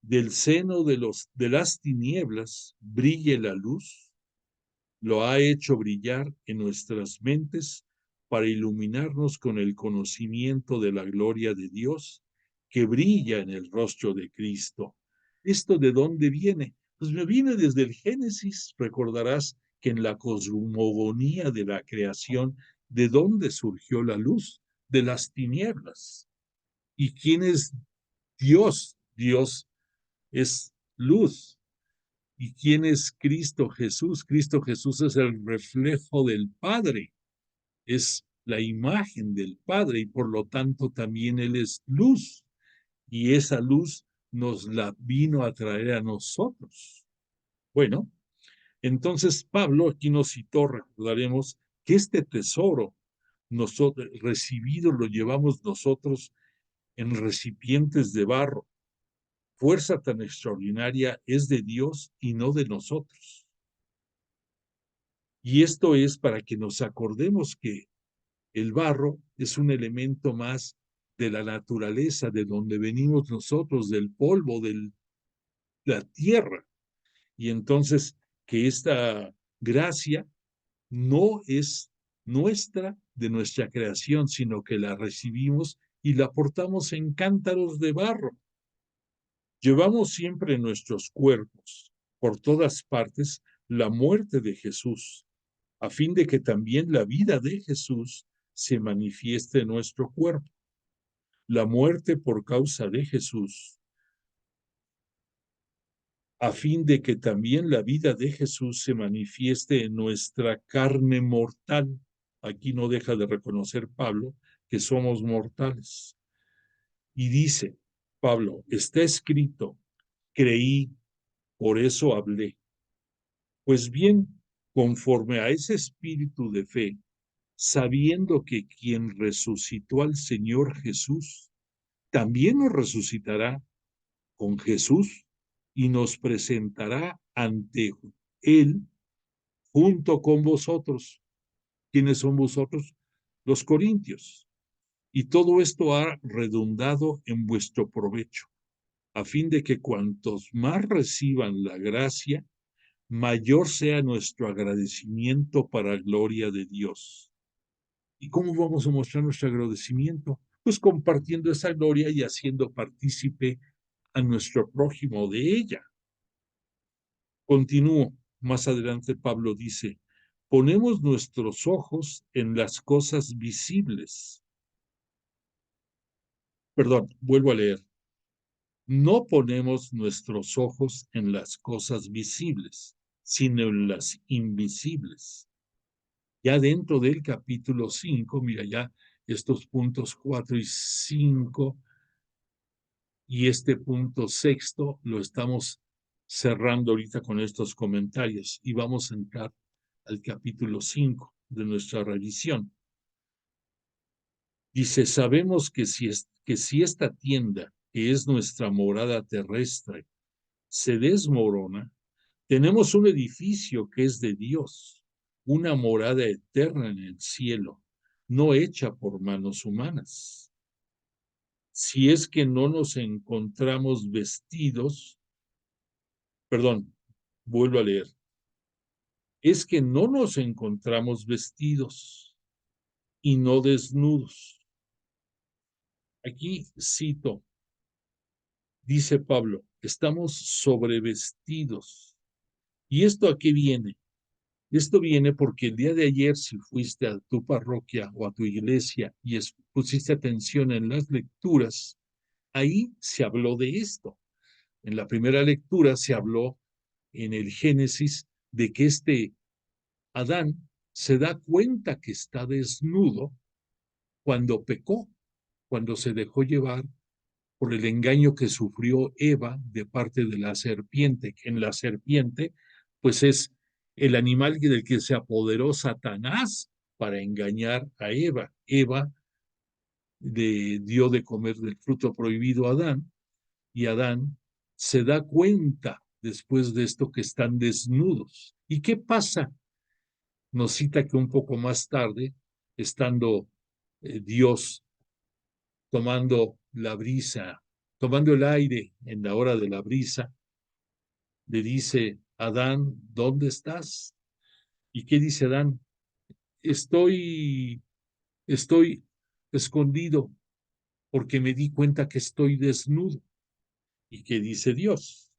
del seno de las tinieblas brille la luz, lo ha hecho brillar en nuestras mentes para iluminarnos con el conocimiento de la gloria de Dios que brilla en el rostro de Cristo. ¿Esto de dónde viene? Pues me viene desde el Génesis. Recordarás que en la cosmogonía de la creación, ¿de dónde surgió la luz? De las tinieblas. ¿Y quién es Dios? Dios es luz. ¿Y quién es Cristo Jesús? Cristo Jesús es el reflejo del Padre, es la imagen del Padre y por lo tanto también Él es luz. Y esa luz nos la vino a traer a nosotros. Bueno, entonces Pablo aquí nos citó, recordaremos, que este tesoro nosotros, recibido lo llevamos nosotros en recipientes de barro. Fuerza tan extraordinaria es de Dios y no de nosotros. Y esto es para que nos acordemos que el barro es un elemento más de la naturaleza, de donde venimos nosotros, del polvo, de la tierra. Y entonces que esta gracia no es nuestra, de nuestra creación, sino que la recibimos y la portamos en cántaros de barro. Llevamos siempre en nuestros cuerpos, por todas partes, la muerte de Jesús, a fin de que también la vida de Jesús se manifieste en nuestro cuerpo. La muerte por causa de Jesús, a fin de que también la vida de Jesús se manifieste en nuestra carne mortal. Aquí no deja de reconocer Pablo que somos mortales. Y dice Pablo, está escrito, creí, por eso hablé. Pues bien, conforme a ese espíritu de fe, sabiendo que quien resucitó al Señor Jesús, también nos resucitará con Jesús y nos presentará ante Él junto con vosotros. ¿Quiénes son vosotros? Los corintios. Y todo esto ha redundado en vuestro provecho, a fin de que cuantos más reciban la gracia, mayor sea nuestro agradecimiento para gloria de Dios. ¿Y cómo vamos a mostrar nuestro agradecimiento? Pues compartiendo esa gloria y haciendo partícipe a nuestro prójimo de ella. Continúo. Más adelante Pablo dice, ponemos nuestros ojos en las cosas visibles. Perdón, vuelvo a leer. No ponemos nuestros ojos en las cosas visibles, sino en las invisibles. Ya dentro del capítulo 5, mira ya estos puntos 4 y 5 y este punto sexto lo estamos cerrando ahorita con estos comentarios y vamos a entrar al capítulo 5 de nuestra revisión. Dice, sabemos que si esta tienda, que es nuestra morada terrestre, se desmorona, tenemos un edificio que es de Dios, una morada eterna en el cielo, no hecha por manos humanas. Si es que no nos encontramos vestidos, perdón, vuelvo a leer, es que no nos encontramos vestidos y no desnudos. Aquí cito, dice Pablo, estamos sobrevestidos. ¿Y esto a qué viene? Esto viene porque el día de ayer, si fuiste a tu parroquia o a tu iglesia y pusiste atención en las lecturas, ahí se habló de esto. En la primera lectura se habló en el Génesis de que este Adán se da cuenta que está desnudo cuando pecó, cuando se dejó llevar por el engaño que sufrió Eva de parte de la serpiente, que en la serpiente, pues es el animal del que se apoderó Satanás para engañar a Eva. Eva le dio de comer del fruto prohibido a Adán, y Adán se da cuenta después de esto que están desnudos. ¿Y qué pasa? Nos cita que un poco más tarde, estando Dios tomando la brisa, tomando el aire en la hora de la brisa, le dice, Adán, ¿dónde estás? ¿Y qué dice Adán? Estoy escondido porque me di cuenta que estoy desnudo. ¿Y qué dice Dios?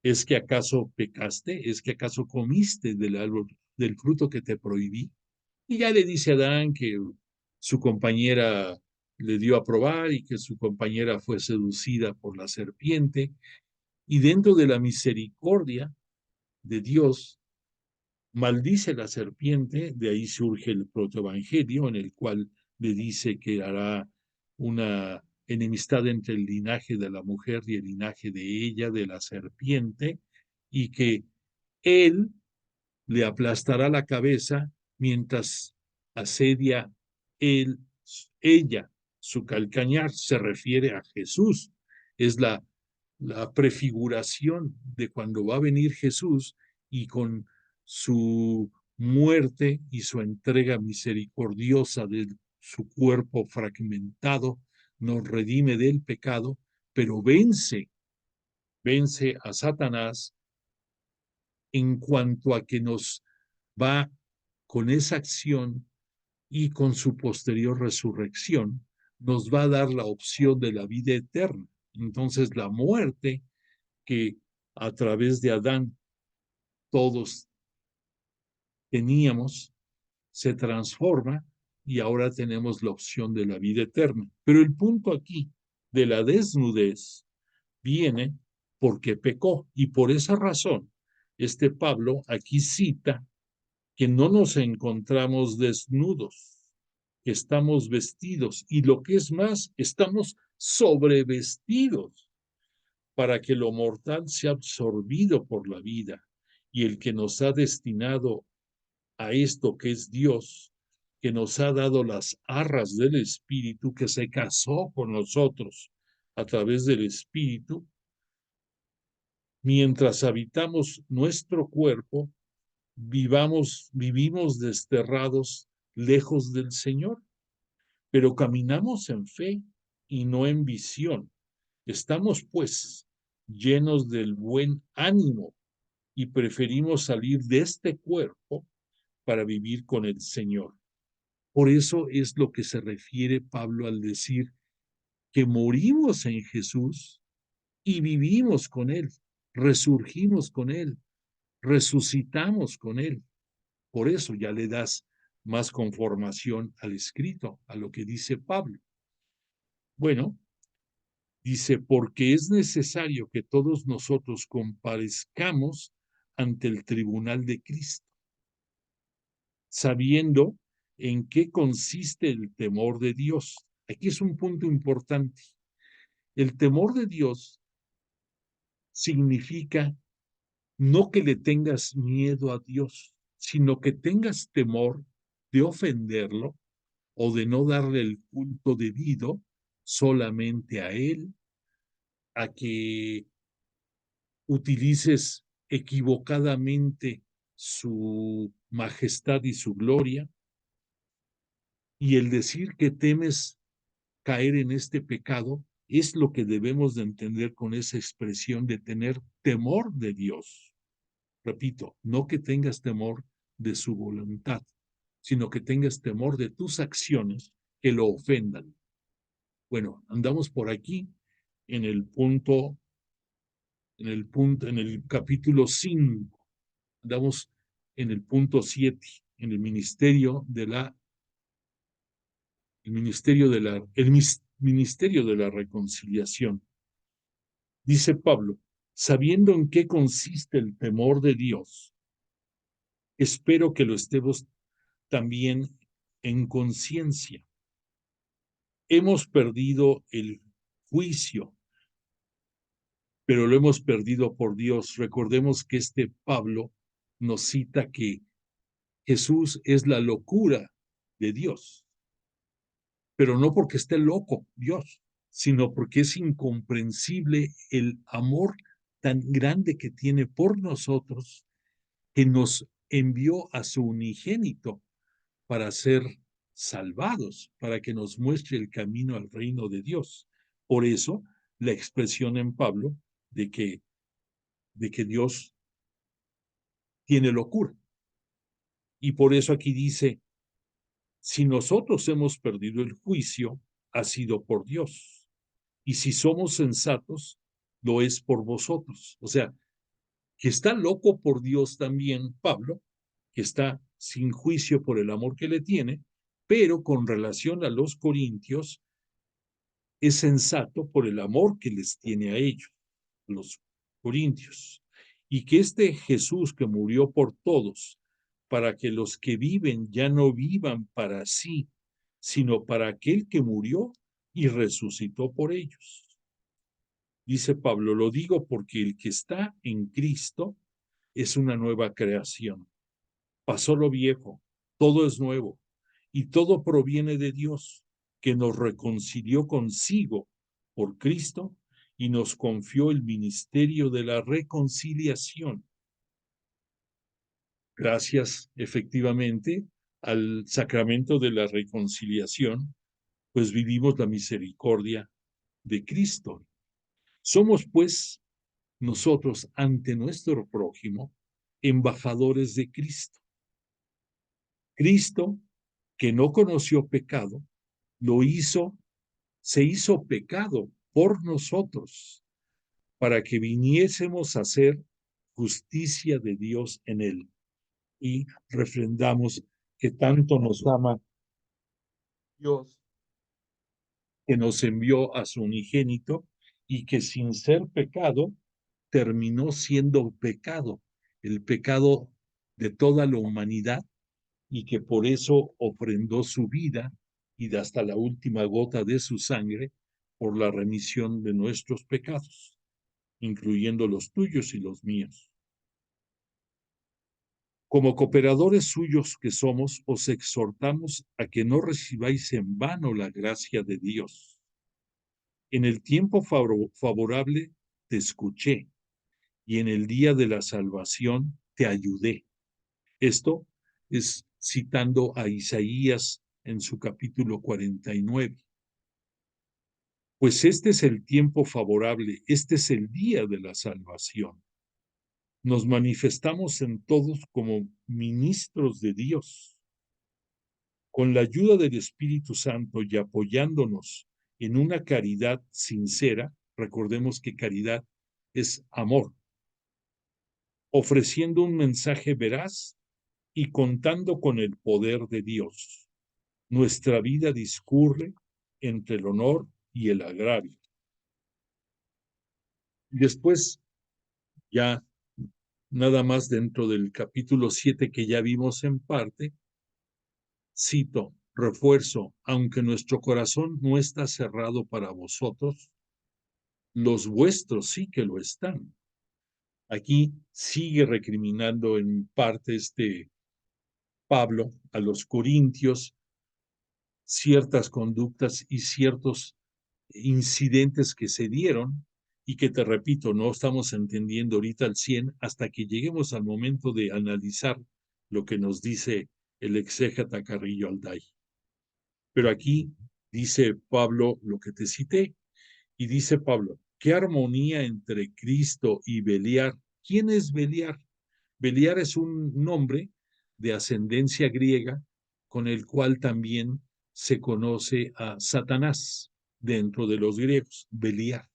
¿Es que acaso pecaste? ¿Es que acaso comiste del árbol, del fruto que te prohibí? Y ya le dice a Adán que su compañera le dio a probar y que su compañera fue seducida por la serpiente. Y dentro de la misericordia de Dios, maldice la serpiente, de ahí surge el protoevangelio en el cual le dice que hará una enemistad entre el linaje de la mujer y el linaje de ella, de la serpiente, y que él le aplastará la cabeza mientras asedia él, ella, su calcañar, se refiere a Jesús. Es la prefiguración de cuando va a venir Jesús y con su muerte y su entrega misericordiosa de su cuerpo fragmentado, nos redime del pecado, pero vence a Satanás en cuanto a que nos va con esa acción y con su posterior resurrección, nos va a dar la opción de la vida eterna. Entonces la muerte que a través de Adán todos teníamos se transforma y ahora tenemos la opción de la vida eterna. Pero el punto aquí de la desnudez viene porque pecó y por esa razón este Pablo aquí cita que no nos encontramos desnudos, que estamos vestidos y lo que es más, estamos sobrevestidos para que lo mortal sea absorbido por la vida y el que nos ha destinado a esto que es Dios, que nos ha dado las arras del Espíritu, que se casó con nosotros a través del Espíritu, mientras habitamos nuestro cuerpo, vivimos desterrados lejos del Señor, pero caminamos en fe y no en visión. Estamos, pues, llenos del buen ánimo y preferimos salir de este cuerpo para vivir con el Señor. Por eso es lo que se refiere Pablo al decir que morimos en Jesús y vivimos con Él, resurgimos con Él, resucitamos con Él. Por eso ya le das más conformación al escrito, a lo que dice Pablo. Bueno, dice, porque es necesario que todos nosotros comparezcamos ante el tribunal de Cristo, sabiendo en qué consiste el temor de Dios. Aquí es un punto importante. El temor de Dios significa no que le tengas miedo a Dios, sino que tengas temor de ofenderlo o de no darle el culto debido solamente a Él, a que utilices equivocadamente su majestad y su gloria, y el decir que temes caer en este pecado es lo que debemos de entender con esa expresión de tener temor de Dios. Repito, no que tengas temor de su voluntad, sino que tengas temor de tus acciones que lo ofendan. Bueno, andamos por aquí en el en el capítulo 5, andamos en el punto 7, en el ministerio de la ministerio de la reconciliación. Dice Pablo, sabiendo en qué consiste el temor de Dios, espero que lo estemos también en conciencia. Hemos perdido el juicio, pero lo hemos perdido por Dios. Recordemos que este Pablo nos cita que Jesús es la locura de Dios, pero no porque esté loco Dios, sino porque es incomprensible el amor tan grande que tiene por nosotros, que nos envió a su unigénito para ser salvados, para que nos muestre el camino al reino de Dios. Por eso, la expresión en Pablo de que Dios tiene locura. Y por eso aquí dice, si nosotros hemos perdido el juicio, ha sido por Dios. Y si somos sensatos, lo es por vosotros. O sea, que está loco por Dios también, Pablo, que está sin juicio por el amor que le tiene, pero con relación a los corintios, es sensato por el amor que les tiene a ellos, los corintios. Y que este Jesús que murió por todos, para que los que viven ya no vivan para sí, sino para aquel que murió y resucitó por ellos. Dice Pablo, lo digo porque el que está en Cristo es una nueva creación. Pasó lo viejo, todo es nuevo. y todo proviene de Dios, que nos reconcilió consigo por Cristo y nos confió el ministerio de la reconciliación. Gracias, efectivamente, al sacramento de la reconciliación, pues vivimos la misericordia de Cristo. Somos, pues, nosotros ante nuestro prójimo, embajadores de Cristo. Cristo, que no conoció pecado, se hizo pecado por nosotros, para que viniésemos a ser justicia de Dios en él. Y refrendamos que tanto nos ama Dios, que nos envió a su unigénito y que sin ser pecado, terminó siendo pecado, el pecado de toda la humanidad, y que por eso ofrendó su vida y hasta la última gota de su sangre por la remisión de nuestros pecados, incluyendo los tuyos y los míos. Como cooperadores suyos que somos, os exhortamos a que no recibáis en vano la gracia de Dios. En el tiempo favorable te escuché, y en el día de la salvación te ayudé. Esto es citando a Isaías en su capítulo 49. Pues este es el tiempo favorable, este es el día de la salvación. Nos manifestamos en todos como ministros de Dios. Con la ayuda del Espíritu Santo y apoyándonos en una caridad sincera, recordemos que caridad es amor, ofreciendo un mensaje veraz y contando con el poder de Dios. Nuestra vida discurre entre el honor y el agravio. Después, ya nada más dentro del capítulo 7 que ya vimos en parte, cito, refuerzo, aunque nuestro corazón no está cerrado para vosotros, los vuestros sí que lo están. Aquí sigue recriminando en parte Pablo a los corintios ciertas conductas y ciertos incidentes que se dieron y que, te repito, no estamos entendiendo ahorita al 100 hasta que lleguemos al momento de analizar lo que nos dice el exégeta Carrillo Alday. Pero aquí dice Pablo lo que te cité, y dice Pablo, ¿qué armonía entre Cristo y Beliar? ¿Quién es Beliar? Beliar es un nombre de ascendencia griega con el cual también se conoce a Satanás dentro de los griegos, Beliar.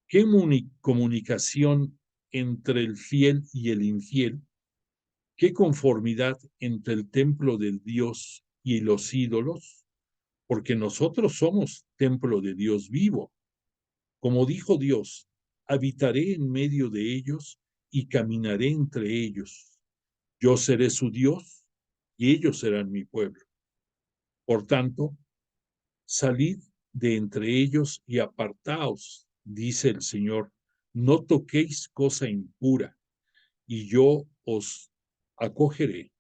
¿Qué comunicación entre el fiel y el infiel? ¿Qué conformidad entre el templo del Dios y los ídolos? Porque nosotros somos templo de Dios vivo. Como dijo Dios, habitaré en medio de ellos y caminaré entre ellos. Yo seré su Dios y ellos serán mi pueblo. Por tanto, salid de entre ellos y apartaos, dice el Señor, no toquéis cosa impura, y yo os acogeré.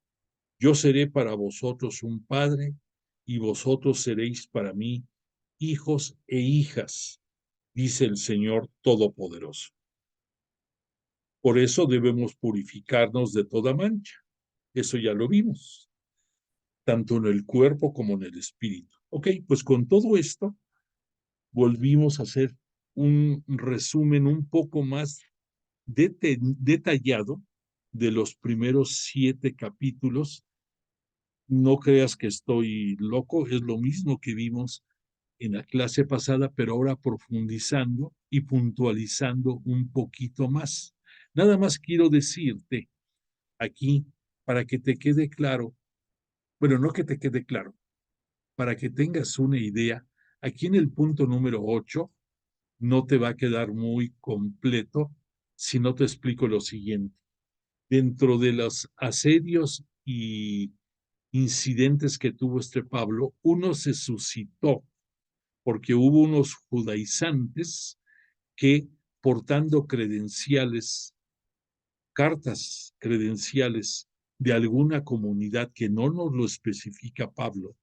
Yo seré para vosotros un padre, y vosotros seréis para mí hijos e hijas, dice el Señor Todopoderoso. Por eso debemos purificarnos de toda mancha. Eso ya lo vimos, tanto en el cuerpo como en el espíritu. Ok, pues con todo esto volvimos a hacer un resumen un poco más detallado de los primeros 7 capítulos. No creas que estoy loco, es lo mismo que vimos en la clase pasada, pero ahora profundizando y puntualizando un poquito más. Nada más quiero decirte aquí, para que te quede claro, bueno, no que te quede claro, para que tengas una idea, aquí en el punto número 8 no te va a quedar muy completo si no te explico lo siguiente. Dentro de los asedios y incidentes que tuvo Pablo, uno se suscitó porque hubo unos judaizantes que, portando credenciales, cartas credenciales de alguna comunidad que no nos lo especifica Pablo,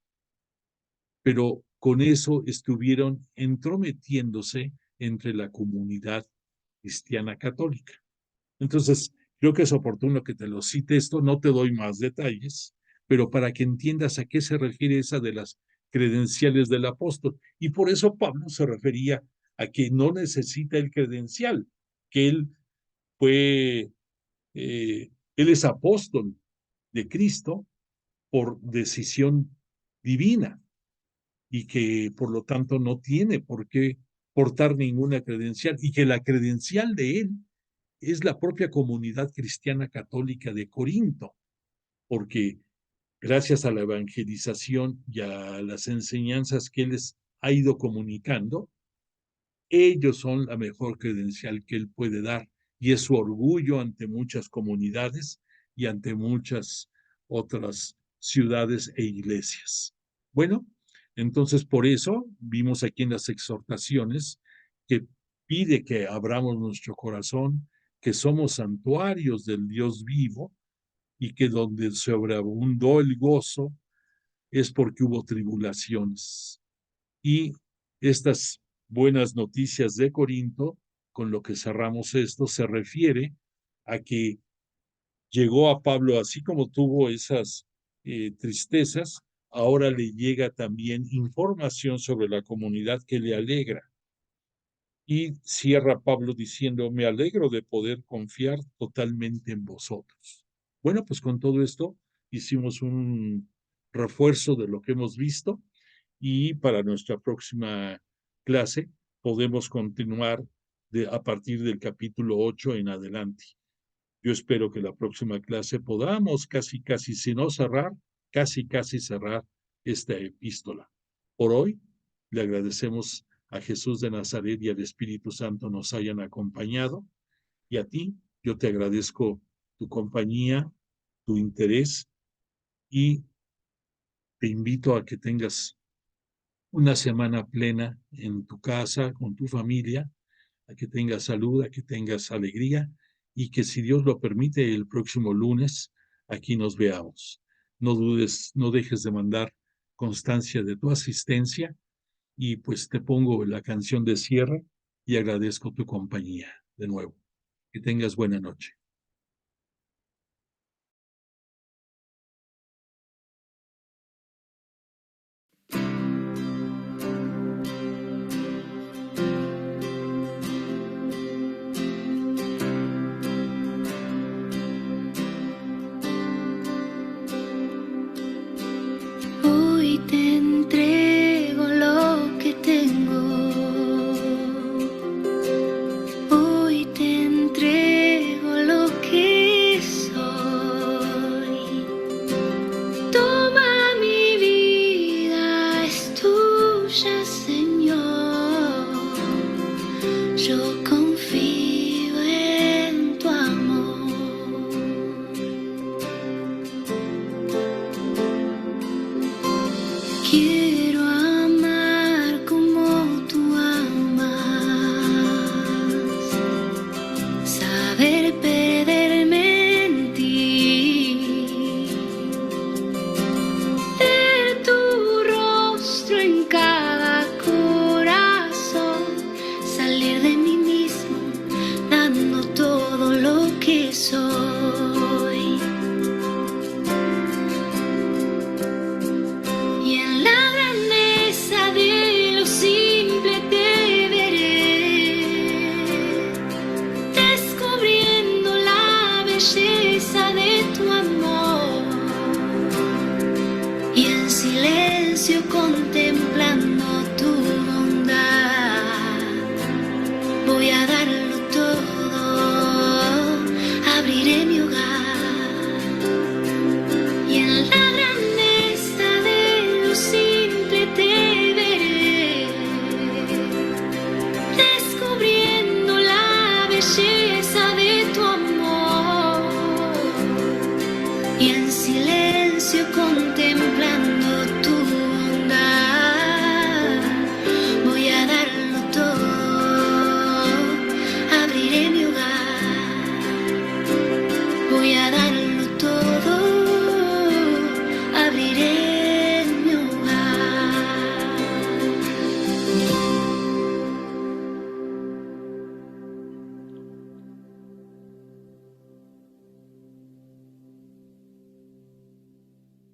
pero con eso estuvieron entrometiéndose entre la comunidad cristiana católica. Entonces, creo que es oportuno que te lo cite esto, no te doy más detalles, pero para que entiendas a qué se refiere esa de las credenciales del apóstol. Y por eso Pablo se refería a que no necesita el credencial, que él fue, él es apóstol de Cristo por decisión divina y que por lo tanto no tiene por qué portar ninguna credencial y que la credencial de él es la propia comunidad cristiana católica de Corinto, porque gracias a la evangelización y a las enseñanzas que él les ha ido comunicando, ellos son la mejor credencial que él puede dar y es su orgullo ante muchas comunidades y ante muchas otras ciudades e iglesias. Bueno, entonces por eso vimos aquí en las exhortaciones que pide que abramos nuestro corazón, que somos santuarios del Dios vivo y que donde sobreabundó el gozo es porque hubo tribulaciones. Y estas buenas noticias de Corinto, con lo que cerramos esto, se refiere a que llegó a Pablo, así como tuvo esas tristezas, ahora le llega también información sobre la comunidad que le alegra. Y cierra Pablo diciendo, me alegro de poder confiar totalmente en vosotros. Bueno, pues con todo esto hicimos un refuerzo de lo que hemos visto y para nuestra próxima clase podemos continuar a partir del capítulo 8 en adelante. Yo espero que la próxima clase podamos casi, si no cerrar, casi cerrar esta epístola. Por hoy le agradecemos a Jesús de Nazaret y al Espíritu Santo nos hayan acompañado y a ti yo te agradezco tu compañía, tu interés y te invito a que tengas una semana plena en tu casa, con tu familia, a que tengas salud, a que tengas alegría y que si Dios lo permite el próximo lunes aquí nos veamos. No dudes, no dejes de mandar constancia de tu asistencia y pues te pongo la canción de cierre y agradezco tu compañía de nuevo. Que tengas buena noche. Hoy te entrego lo que tengo. Hoy te entrego lo que soy. Toma mi vida, es tuya, Señor. Yo confío en tu amor. Quiero amar como tú amas, saber perderme en ti, ver tu rostro en cada corazón, salir de mí mismo, dando todo lo que soy. Y en la grandeza de lo simple te veré, descubriendo la belleza de tu amor. Y en silencio contemplaré